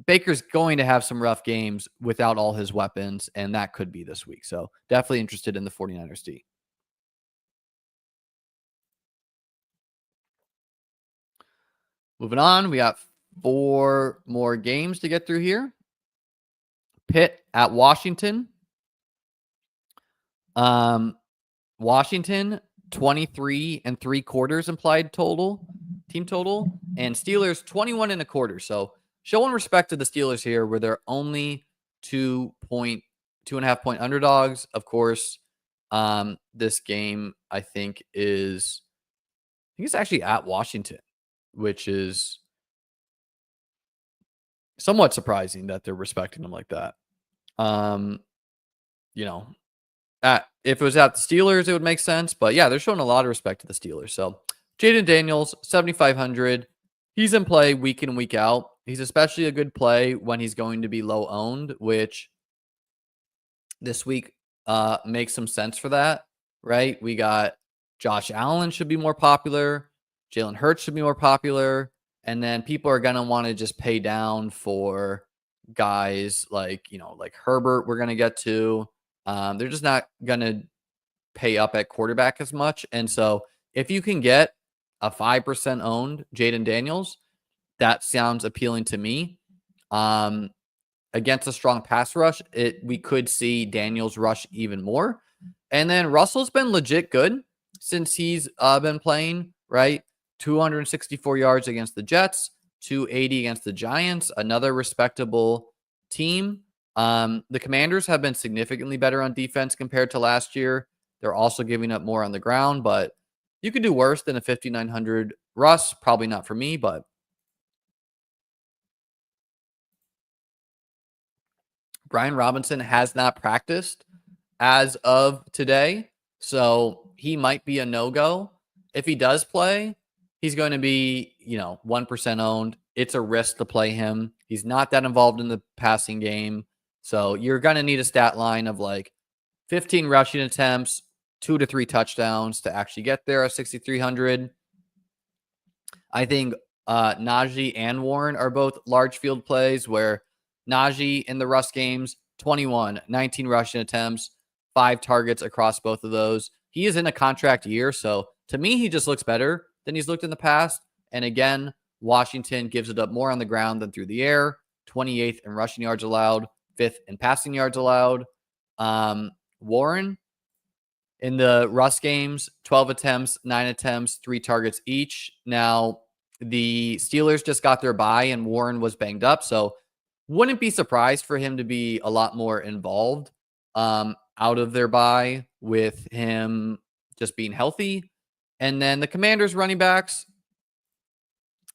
Baker's going to have some rough games without all his weapons, and that could be this week. So definitely interested in the 49ers D. Moving on, we got 4 more games to get through here. Pitt at Washington. Washington, 23.75 implied team total, and Steelers 21.25. So showing respect to the Steelers here, where they're only 2.5 point underdogs. Of course, this game I think it's actually at Washington, which is somewhat surprising that they're respecting them like that. If it was at the Steelers, it would make sense. But yeah, they're showing a lot of respect to the Steelers. So Jaden Daniels, 7,500. He's in play week in, week out. He's especially a good play when he's going to be low owned, which this week makes some sense for that, right? We got Josh Allen should be more popular. Jalen Hurts should be more popular. And then people are going to want to just pay down for guys like Herbert we're going to get to. They're just not going to pay up at quarterback as much. And so if you can get a 5% owned Jaden Daniels, that sounds appealing to me. Against a strong pass rush, we could see Daniels rush even more. And then Russell's been legit good since he's been playing, right? 264 yards against the Jets, 280 against the Giants, another respectable team. The Commanders have been significantly better on defense compared to last year. They're also giving up more on the ground, but you could do worse than a 5,900 Russ. Probably not for me, but Brian Robinson has not practiced as of today, so he might be a no-go. If he does play, he's going to be, 1% owned. It's a risk to play him. He's not that involved in the passing game. So you're going to need a stat line of 15 rushing attempts, 2 to 3 touchdowns to actually get there at 6,300. I think Najee and Warren are both large field plays where Najee in the Russ games, 21, 19 rushing attempts, 5 targets across both of those. He is in a contract year, so to me, he just looks better than he's looked in the past. And again, Washington gives it up more on the ground than through the air, 28th in rushing yards allowed, 5th in passing yards allowed. Warren in the Russ games, 12 attempts, 9 attempts, 3 targets each. Now, the Steelers just got their bye and Warren was banged up, so wouldn't be surprised for him to be a lot more involved out of their bye with him just being healthy. And then the Commanders running backs,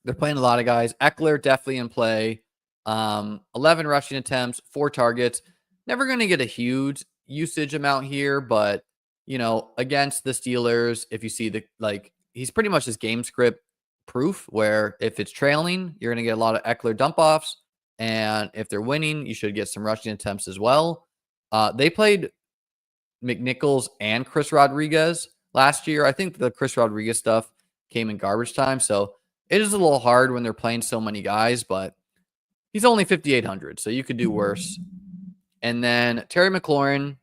they're playing a lot of guys. Eckler definitely in play. 11 rushing attempts, 4 targets. Never going to get a huge usage amount here, but against the Steelers, if you see he's pretty much just game script proof where if it's trailing, you're going to get a lot of Eckler dump offs. And if they're winning, you should get some rushing attempts as well. They played McNichols and Chris Rodriguez last year. I think the Chris Rodriguez stuff came in garbage time. So it is a little hard when they're playing so many guys, but he's only 5,800, so you could do worse. And then Terry McLaurin,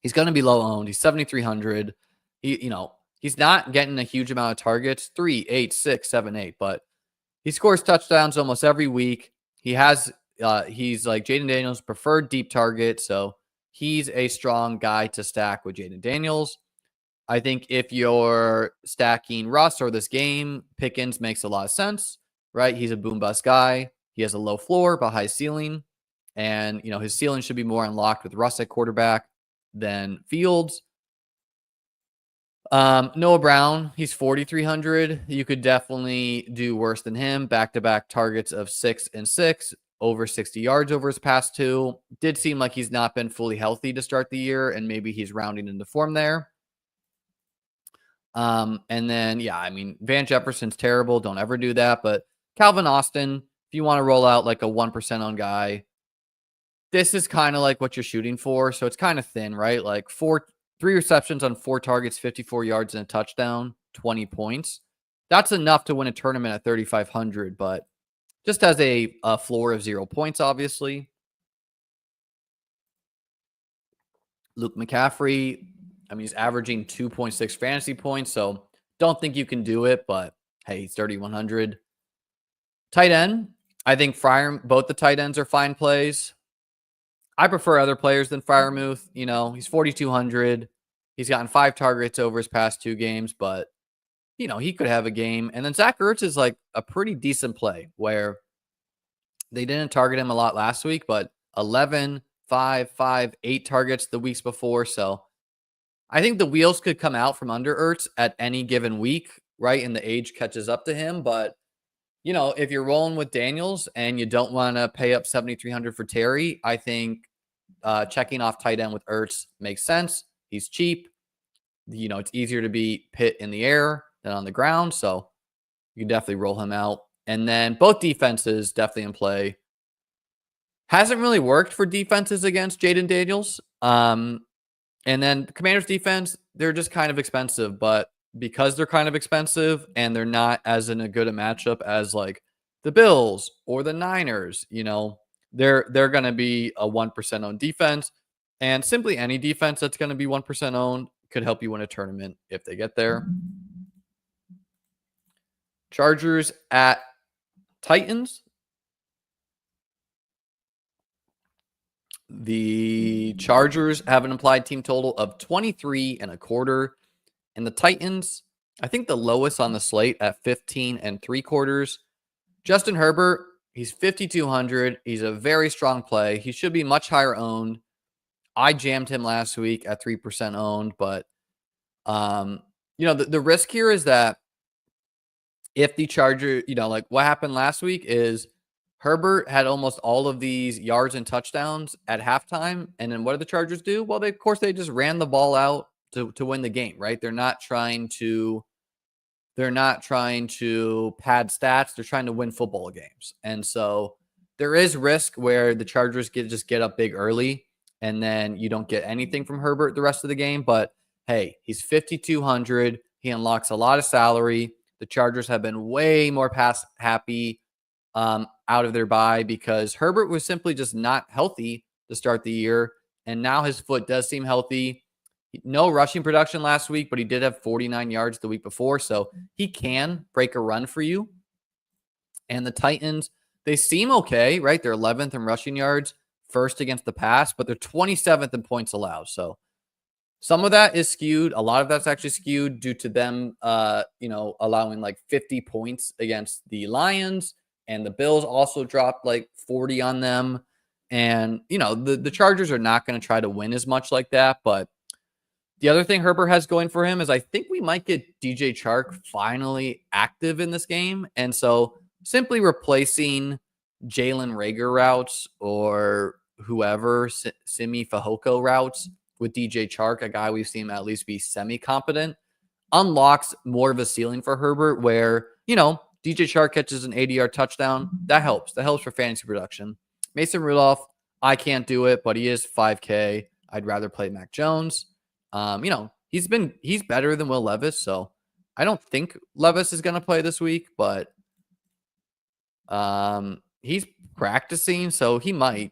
he's going to be low owned. He's 7,300. He's not getting a huge amount of targets, 3, 8, 6, 7, 8, but he scores touchdowns almost every week. He's like Jaden Daniels' preferred deep target, so he's a strong guy to stack with Jaden Daniels. I think if you're stacking Russ or this game, Pickens makes a lot of sense, right? He's a boom bust guy. He has a low floor but high ceiling, and his ceiling should be more unlocked with Russ at quarterback than Fields. Noah Brown, he's 4,300. You could definitely do worse than him. Back-to-back targets of 6 and 6, over 60 yards over his past 2. Did seem like he's not been fully healthy to start the year, and maybe he's rounding into form there. And then, Van Jefferson's terrible. Don't ever do that. But Calvin Austin, if you want to roll out like a 1% on guy, this is kind of like what you're shooting for. So it's kind of thin, right? Like 3 receptions on 4 targets, 54 yards and a touchdown, 20 points. That's enough to win a tournament at 3,500, but just has a floor of 0 points, obviously. Luke McCaffrey, he's averaging 2.6 fantasy points, so don't think you can do it, but hey, he's 3,100. Tight end, I think both the tight ends are fine plays. I prefer other players than Freiermuth. He's 4,200. He's gotten 5 targets over his past 2 games, but, he could have a game. And then Zach Ertz is like a pretty decent play where they didn't target him a lot last week, but 11, 5, 8 targets the weeks before. So I think the wheels could come out from under Ertz at any given week, right? And the age catches up to him. But, if you're rolling with Daniels and you don't want to pay up 7,300 for Terry, I think checking off tight end with Ertz makes sense. He's cheap. It's easier to beat Pitt in the air than on the ground. So you can definitely roll him out. And then both defenses definitely in play. Hasn't really worked for defenses against Jaden Daniels. And then the Commanders defense, they're just kind of expensive, but because they're kind of expensive and they're not as in a good a matchup as like the Bills or the Niners, they're going to be a 1% owned defense, and simply any defense that's going to be 1% owned could help you win a tournament if they get there. Chargers at Titans. The Chargers have an implied team total of 23.25. And the Titans, I think the lowest on the slate at 15.75. Justin Herbert, he's 5,200. He's a very strong play. He should be much higher owned. I jammed him last week at 3% owned, but the risk here is that if the Charger, like what happened last week is Herbert had almost all of these yards and touchdowns at halftime. And then what did the Chargers do? Well, they just ran the ball out to win the game, right? They're not trying to pad stats. They're trying to win football games. And so there is risk where the Chargers get up big early and then you don't get anything from Herbert the rest of the game. But hey, he's 5,200. He unlocks a lot of salary. The Chargers have been way more pass happy out of their bye because Herbert was simply just not healthy to start the year. And now his foot does seem healthy. No rushing production last week, but he did have 49 yards the week before. So he can break a run for you. And the Titans, they seem okay, right? They're 11th in rushing yards, first against the pass, but they're 27th in points allowed. So some of that is skewed. A lot of that's actually skewed due to them, allowing like 50 points against the Lions. And the Bills also dropped like 40 on them. And, the Chargers are not going to try to win as much like that. But the other thing Herbert has going for him is I think we might get DJ Chark finally active in this game. And so simply replacing Jalen Reagor routes or whoever, Simi Fehoko routes with DJ Chark, a guy we've seen at least be semi-competent, unlocks more of a ceiling for Herbert where, DJ Chark catches an 80-yard touchdown. That helps. That helps for fantasy production. Mason Rudolph, I can't do it, but he is 5K. I'd rather play Mac Jones. He's better than Will Levis, so I don't think Levis is going to play this week, but he's practicing, so he might.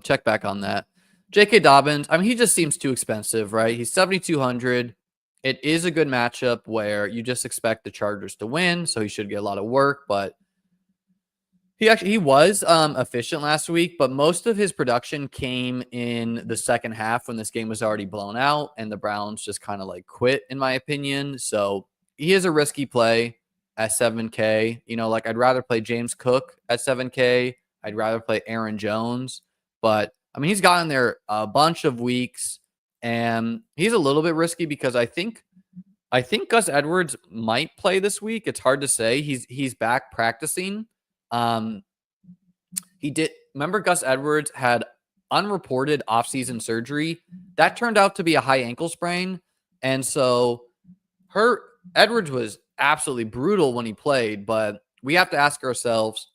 Check back on that. J.K. Dobbins, he just seems too expensive, right? He's 7,200. It is a good matchup where you just expect the Chargers to win, so he should get a lot of work, but he was efficient last week, but most of his production came in the second half when this game was already blown out and the Browns just kind of like quit, in my opinion. So he is a risky play at 7K. I'd rather play James Cook at 7K. I'd rather play Aaron Jones, but he's gotten there a bunch of weeks, and he's a little bit risky because I think Gus Edwards might play this week. It's hard to say. He's back practicing. Remember Gus Edwards had unreported offseason surgery that turned out to be a high ankle sprain, and so Edwards was absolutely brutal when he played. But we have to ask ourselves: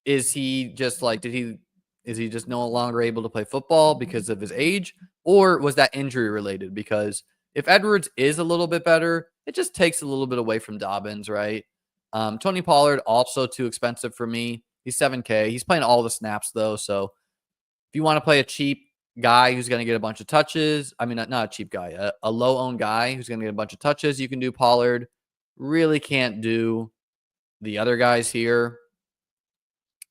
is he just is he just no longer able to play football because of his age, or was that injury related? Because if Edwards is a little bit better, it just takes a little bit away from Dobbins, right? Tony Pollard, also too expensive for me. He's 7K. He's playing all the snaps, though. So if you want to play a cheap guy who's going to get a bunch of touches, not a cheap guy, a low-owned guy who's going to get a bunch of touches, you can do Pollard. Really can't do the other guys here.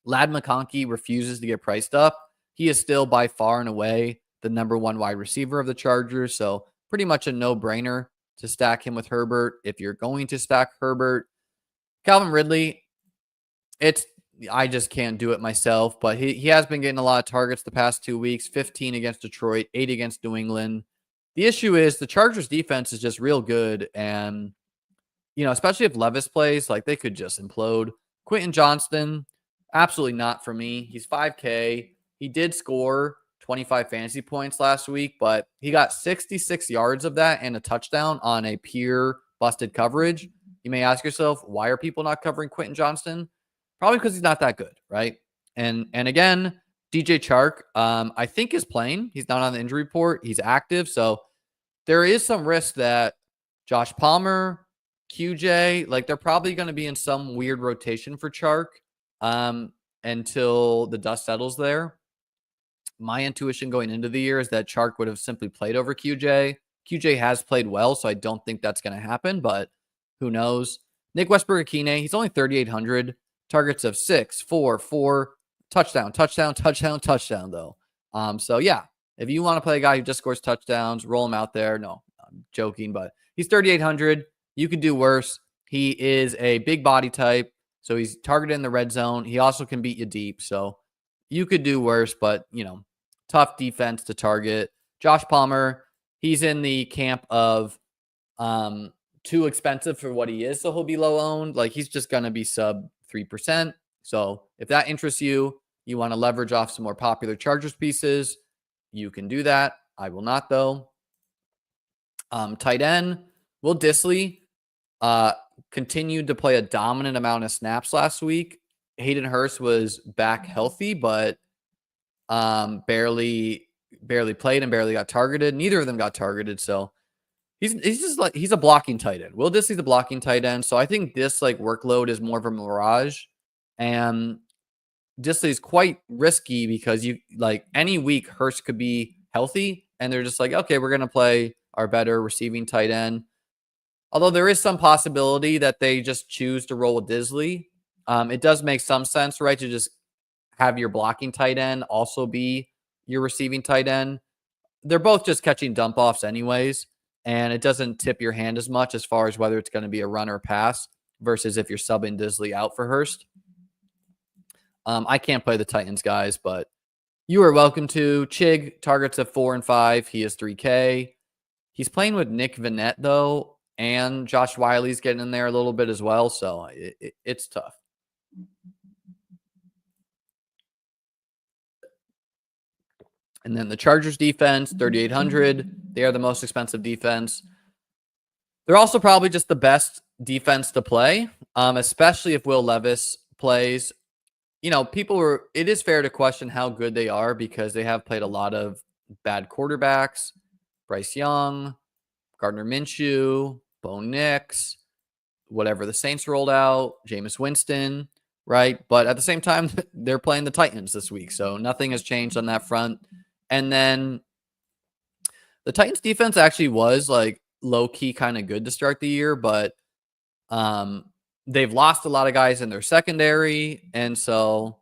Ladd McConkey refuses to get priced up. He is still by far and away the number one wide receiver of the Chargers, so pretty much a no-brainer to stack him with Herbert if you're going to stack Herbert. Calvin Ridley, I just can't do it myself, but he has been getting a lot of targets the past 2 weeks, 15 against Detroit, 8 against New England. The issue is the Chargers defense is just real good, and especially if Levis plays, they could just implode. Quentin Johnston, absolutely not for me. He's 5K. He did score 25 fantasy points last week, but he got 66 yards of that and a touchdown on a pure busted coverage. You may ask yourself, why are people not covering Quentin Johnston? Probably because he's not that good, right? And again, DJ Chark, I think is playing. He's not on the injury report. He's active. So there is some risk that Josh Palmer, QJ, they're probably going to be in some weird rotation for Chark until the dust settles there. My intuition going into the year is that Chark would have simply played over QJ. QJ has played well, so I don't think that's going to happen, but who knows? Nick Westbrook-Akine, he's only 3,800. Targets of 6, 4, 4, touchdown, though. So yeah, if you want to play a guy who just scores touchdowns, roll him out there. No, I'm joking, but he's 3,800. You could do worse. He is a big body type, so he's targeted in the red zone. He also can beat you deep, so you could do worse, but, tough defense to target. Josh Palmer, he's in the camp of too expensive for what he is, so he'll be low owned. He's just going to be sub 3%. So if that interests you, you want to leverage off some more popular Chargers pieces, you can do that. I will not, though. Tight end, Will Dissly continued to play a dominant amount of snaps last week. Hayden Hurst was back healthy, but barely played and barely got targeted. Neither of them got targeted, so he's a blocking tight end. Will Dissly's a blocking tight end, so I think this workload is more of a mirage, and Dissly is quite risky because you any week Hurst could be healthy, and they're just okay, we're gonna play our better receiving tight end. Although there is some possibility that they just choose to roll with Dissly. It does make some sense, right, to just have your blocking tight end also be your receiving tight end. They're both just catching dump offs anyways, and it doesn't tip your hand as much as far as whether it's going to be a run or pass versus if you're subbing Dissly out for Hurst. I can't play the Titans, guys, but you are welcome to. Chig, targets of 4 and 5. He is 3K. He's playing with Nick Vannett, though, and Josh Wiley's getting in there a little bit as well, so it's tough. And then the Chargers defense, 3,800. They are the most expensive defense. They're also probably just the best defense to play, especially if Will Levis plays. it is fair to question how good they are because they have played a lot of bad quarterbacks. Bryce Young, Gardner Minshew, Bo Nix, whatever the Saints rolled out, Jameis Winston, right? But at the same time, they're playing the Titans this week, so nothing has changed on that front. And then the Titans defense actually was like low key kind of good to start the year, but they've lost a lot of guys in their secondary, and so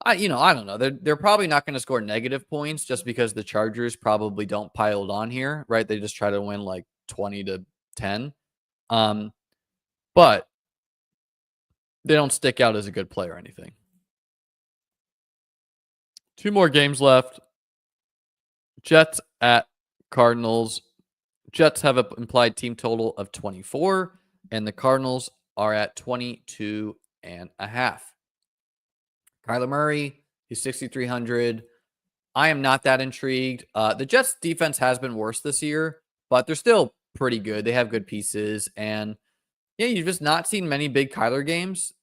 I don't know. They're probably not going to score negative points just because the Chargers probably don't pile it on here, right? They just try to win like 20-10. But they don't stick out as a good play or anything. 2 more games left. Jets at Cardinals. Jets have an implied team total of 24, and the Cardinals are at 22.5. Kyler Murray, he's 6,300. I am not that intrigued. The Jets defense has been worse this year, but they're still pretty good. They have good pieces, and yeah, you've just not seen many big Kyler games.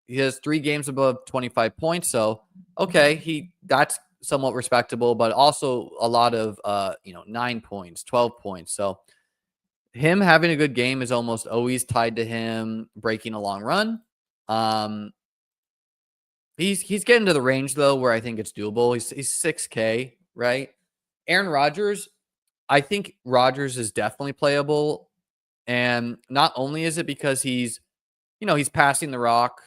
He has 3 games above 25 points, so okay, that's somewhat respectable, but also a lot of 9 points, 12 points. So him having a good game is almost always tied to him breaking a long run. He's getting to the range though where I think it's doable. He's 6K, right? Aaron Rodgers, I think Rodgers is definitely playable. And not only is it because he's passing the rock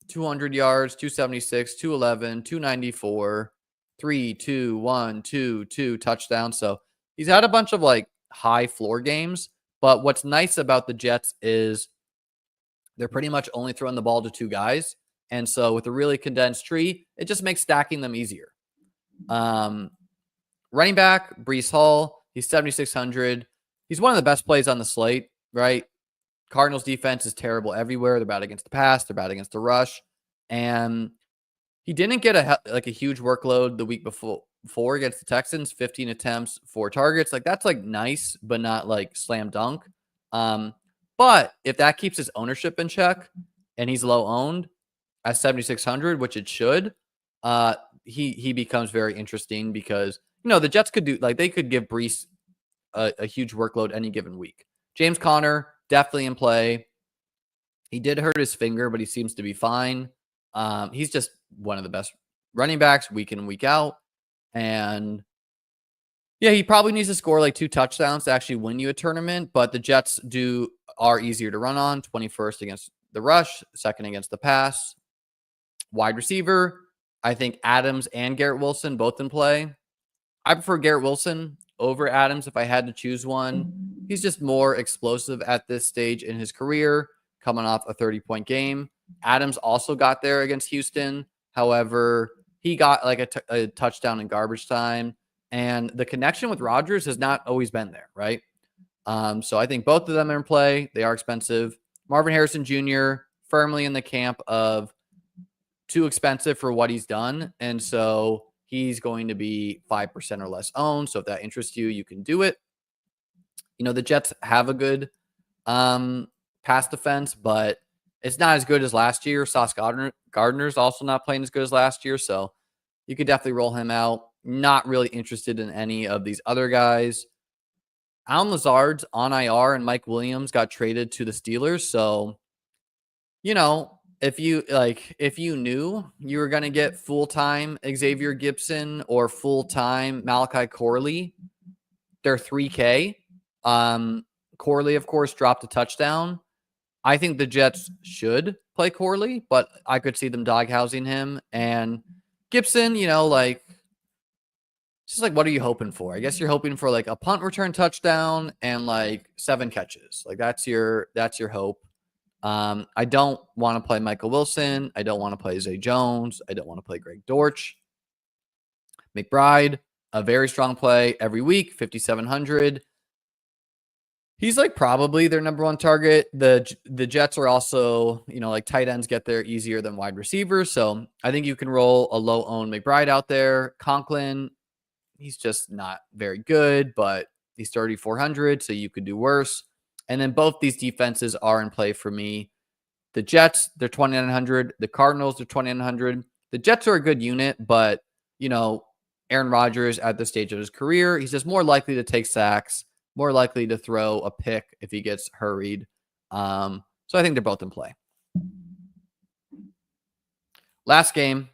200 yards, 276, 211, 294, 3, 2, 1, 2, 2 touchdowns. So he's had a bunch of like high floor games. But what's nice about the Jets is they're pretty much only throwing the ball to 2 guys. And so with a really condensed tree, it just makes stacking them easier. Running back, Breece Hall, he's 7,600. He's one of the best plays on the slate, right? Cardinals defense is terrible everywhere. They're bad against the pass. They're bad against the rush. And he didn't get a huge workload the week before against the Texans, 15 attempts, 4 targets. Like that's like nice, but not like slam dunk. But if that keeps his ownership in check and he's low owned at 7,600, which it should, he becomes very interesting because, the Jets could they could give Breece a huge workload any given week. James Conner, definitely in play. He did hurt his finger, but he seems to be fine. He's just one of the best running backs week in and week out. And yeah, he probably needs to score like 2 touchdowns to actually win you a tournament, but the Jets are easier to run on, 21st against the rush, 2nd against the pass. Wide receiver, I think Adams and Garrett Wilson both in play. I prefer Garrett Wilson over Adams if I had to choose one. He's just more explosive at this stage in his career, coming off a 30-point game. Adams also got there against Houston. However, he got like a touchdown in garbage time. And the connection with Rodgers has not always been there, right? So I think both of them are in play. They are expensive. Marvin Harrison Jr., firmly in the camp of too expensive for what he's done. And so he's going to be 5% or less owned. So if that interests you, you can do it. The Jets have a good pass defense, but it's not as good as last year. Sauce Gardner's also not playing as good as last year. So you could definitely roll him out. Not really interested in any of these other guys. Allen Lazard's on IR and Mike Williams got traded to the Steelers. So, if you knew you were going to get full-time Xavier Gibson or full-time Malachi Corley, they're 3K. Corley, of course, dropped a touchdown. I think the Jets should play Corley, but I could see them doghousing him. And Gibson, just like, what are you hoping for? I guess you're hoping for like a punt return touchdown and like 7 catches. Like that's your hope. I don't want to play Michael Wilson. I don't want to play Zay Jones. I don't want to play Greg Dortch. McBride, a very strong play every week, 5,700. He's like probably their number 1 target. The Jets are also, tight ends get there easier than wide receivers. So I think you can roll a low-owned McBride out there. Conklin, he's just not very good, but he's 3,400, so you could do worse. And then both these defenses are in play for me. The Jets, they're 2,900. The Cardinals, they're 2,900. The Jets are a good unit, but, Aaron Rodgers at this stage of his career, he's just more likely to take sacks, more likely to throw a pick if he gets hurried. So I think they're both in play. Last game,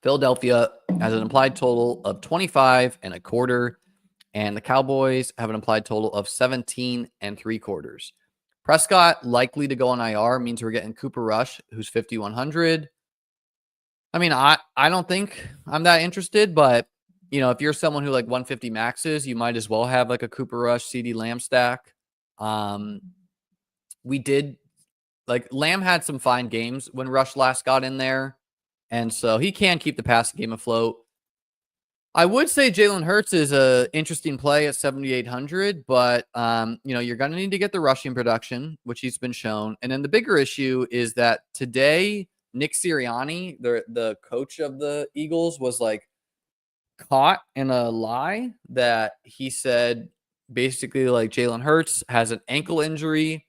Philadelphia has an implied total of 25.25, and the Cowboys have an implied total of 17.75. Prescott likely to go on IR means we're getting Cooper Rush, who's 5,100. I mean, I don't think I'm that interested, but if you're someone who like 150 maxes, you might as well have like a Cooper Rush, CD Lamb stack. We did Lamb had some fine games when Rush last got in there. And so he can keep the passing game afloat. I would say Jalen Hurts is an interesting play at 7,800, but you're going to need to get the rushing production, which he's been shown. And then the bigger issue is that today, Nick Sirianni, the coach of the Eagles, was like caught in a lie that he said basically like Jalen Hurts has an ankle injury.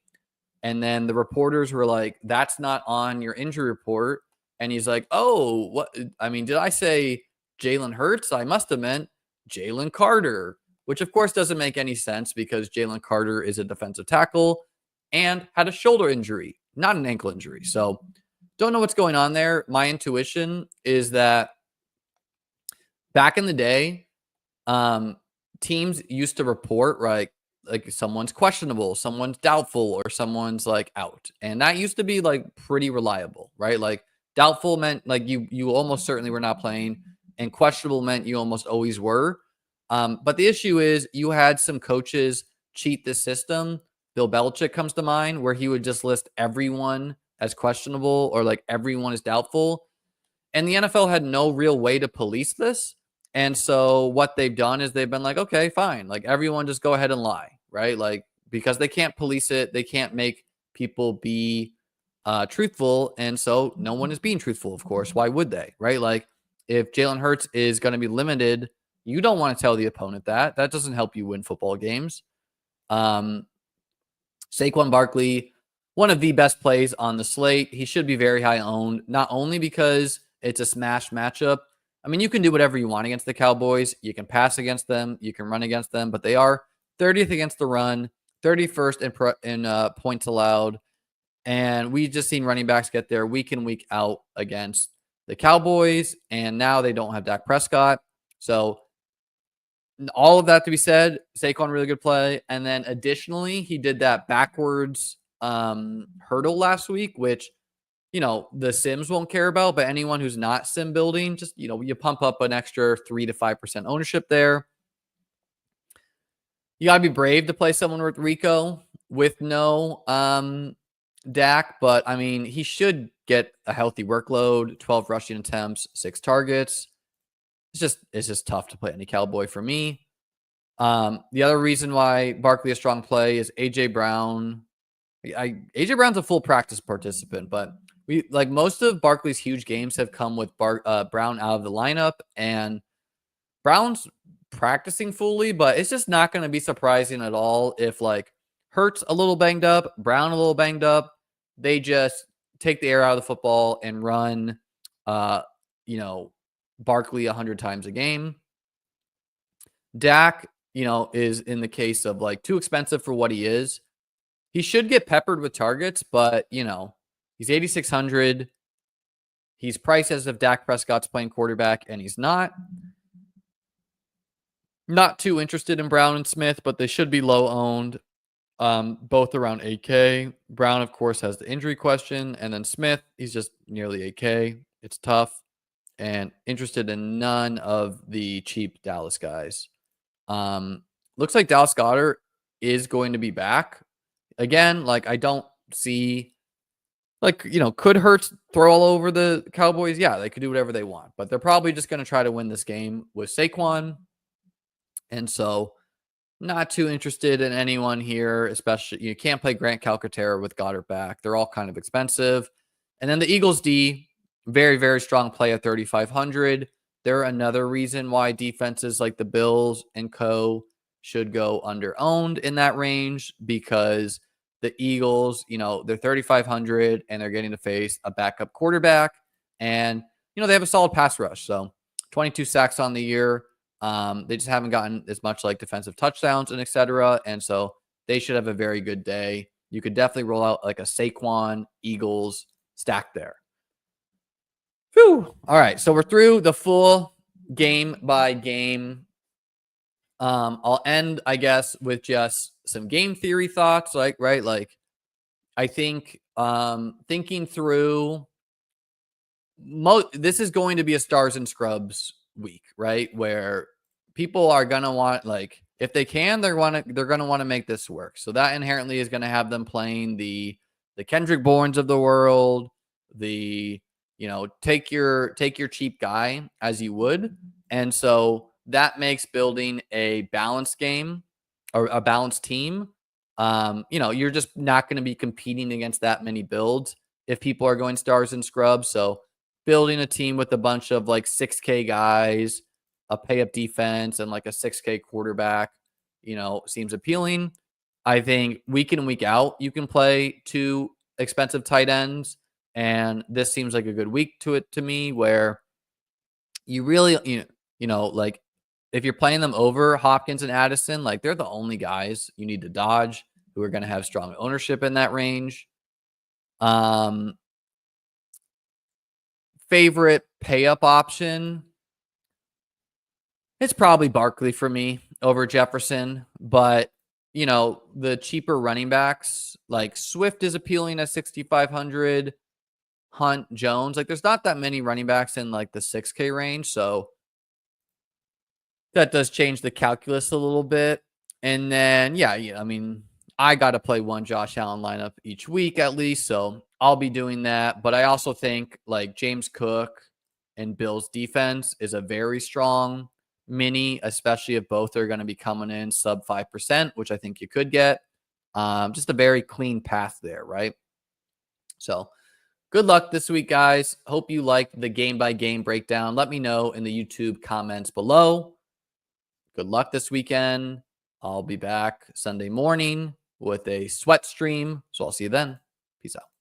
And then the reporters were like, that's not on your injury report. And he's like, oh, what? I mean, did I say Jalen Hurts? I must have meant Jalen Carter, which of course doesn't make any sense because Jalen Carter is a defensive tackle and had a shoulder injury, not an ankle injury. So don't know what's going on there. My intuition is that back in the day, teams used to report like someone's questionable, someone's doubtful, or someone's like out. And that used to be like pretty reliable, right? Like doubtful meant like you almost certainly were not playing, and questionable meant you almost always were. But the issue is you had some coaches cheat the system. Bill Belichick comes to mind, where he would just list everyone as questionable or like everyone is doubtful. And the NFL had no real way to police this. And so what they've done is they've been like, okay, fine. Like everyone just go ahead and lie, right? Like, because they can't police it. They can't make people be truthful. And so no one is being truthful, of course. Why would they, right? Like if Jalen Hurts is going to be limited, you don't want to tell the opponent that. That doesn't help you win football games. Saquon Barkley, one of the best plays on the slate. He should be very high owned, not only because it's a smash matchup. I mean, you can do whatever you want against the Cowboys. You can pass against them. You can run against them, but they are 30th against the run, 31st in points allowed. And we've just seen running backs get there week in, week out against the Cowboys. And now they don't have Dak Prescott. So all of that to be said, Saquon, really good play. And then additionally, he did that backwards hurdle last week, which, the Sims won't care about, but anyone who's not sim building, just, you pump up an extra 3 to 5% ownership there. You got to be brave to play someone with Rico with no Dak, but I mean, he should get a healthy workload, 12 rushing attempts, 6 targets. It's just tough to play any Cowboy for me. The other reason why Barkley a strong play is AJ Brown. AJ Brown's a full practice participant, but most of Barkley's huge games have come with Brown out of the lineup, and Brown's practicing fully, but it's just not going to be surprising at all if like Hurts a little banged up, Brown a little banged up. They just take the air out of the football and run, Barkley 100 times a game. Dak, is in the case of like too expensive for what he is. He should get peppered with targets, but he's 8,600. He's priced as if Dak Prescott's playing quarterback, and he's not. Not too interested in Brown and Smith, but they should be low owned, both around 8K. Brown, of course, has the injury question, and then Smith, he's just nearly 8K. It's tough, and interested in none of the cheap Dallas guys. Looks like Dallas Goedert is going to be back. Again, I don't see, could Hurts throw all over the Cowboys? Yeah, they could do whatever they want, but they're probably just going to try to win this game with Saquon. And so not too interested in anyone here, especially you can't play Grant Calcaterra with Goddard back. They're all kind of expensive. And then the Eagles D, very, very strong play at 3,500. They're another reason why defenses like the Bills and co should go under owned in that range, because the Eagles, they're 3,500 and they're getting to face a backup quarterback. And, they have a solid pass rush. So 22 sacks on the year. They just haven't gotten as much like defensive touchdowns and et cetera. And so they should have a very good day. You could definitely roll out like a Saquon Eagles stack there. Whew. All right. So we're through the full game by game. I'll end, I guess, with just some game theory thoughts. Like I think thinking through this is going to be a stars and scrubs week, right? Where people are gonna want, like, if they can, they're gonna want to make this work. So that inherently is gonna have them playing the Kendrick Bournes of the world, the take your cheap guy as you would. And so that makes building a balanced game or a balanced team. You're just not going to be competing against that many builds if people are going stars and scrubs. So building a team with a bunch of like 6K guys, a pay up defense, and like a 6K quarterback, seems appealing. I think week in and week out, you can play 2 expensive tight ends. And this seems like a good week to me where you really, like if you're playing them over Hopkins and Addison, like they're the only guys you need to dodge who are going to have strong ownership in that range. Favorite pay up option, it's probably Barkley for me over Jefferson, but the cheaper running backs like Swift is appealing at 6,500. Hunt, Jones, like there's not that many running backs in like the 6K range, so that does change the calculus a little bit. And then I mean, I got to play one Josh Allen lineup each week at least, so I'll be doing that. But I also think like James Cook and Bill's defense is a very strong mini, especially if both are going to be coming in sub 5%, which I think you could get. Just a very clean path there, right? So good luck this week, guys. Hope you liked the game-by-game breakdown. Let me know in the YouTube comments below. Good luck this weekend. I'll be back Sunday morning with a sweat stream, so I'll see you then. Peace out.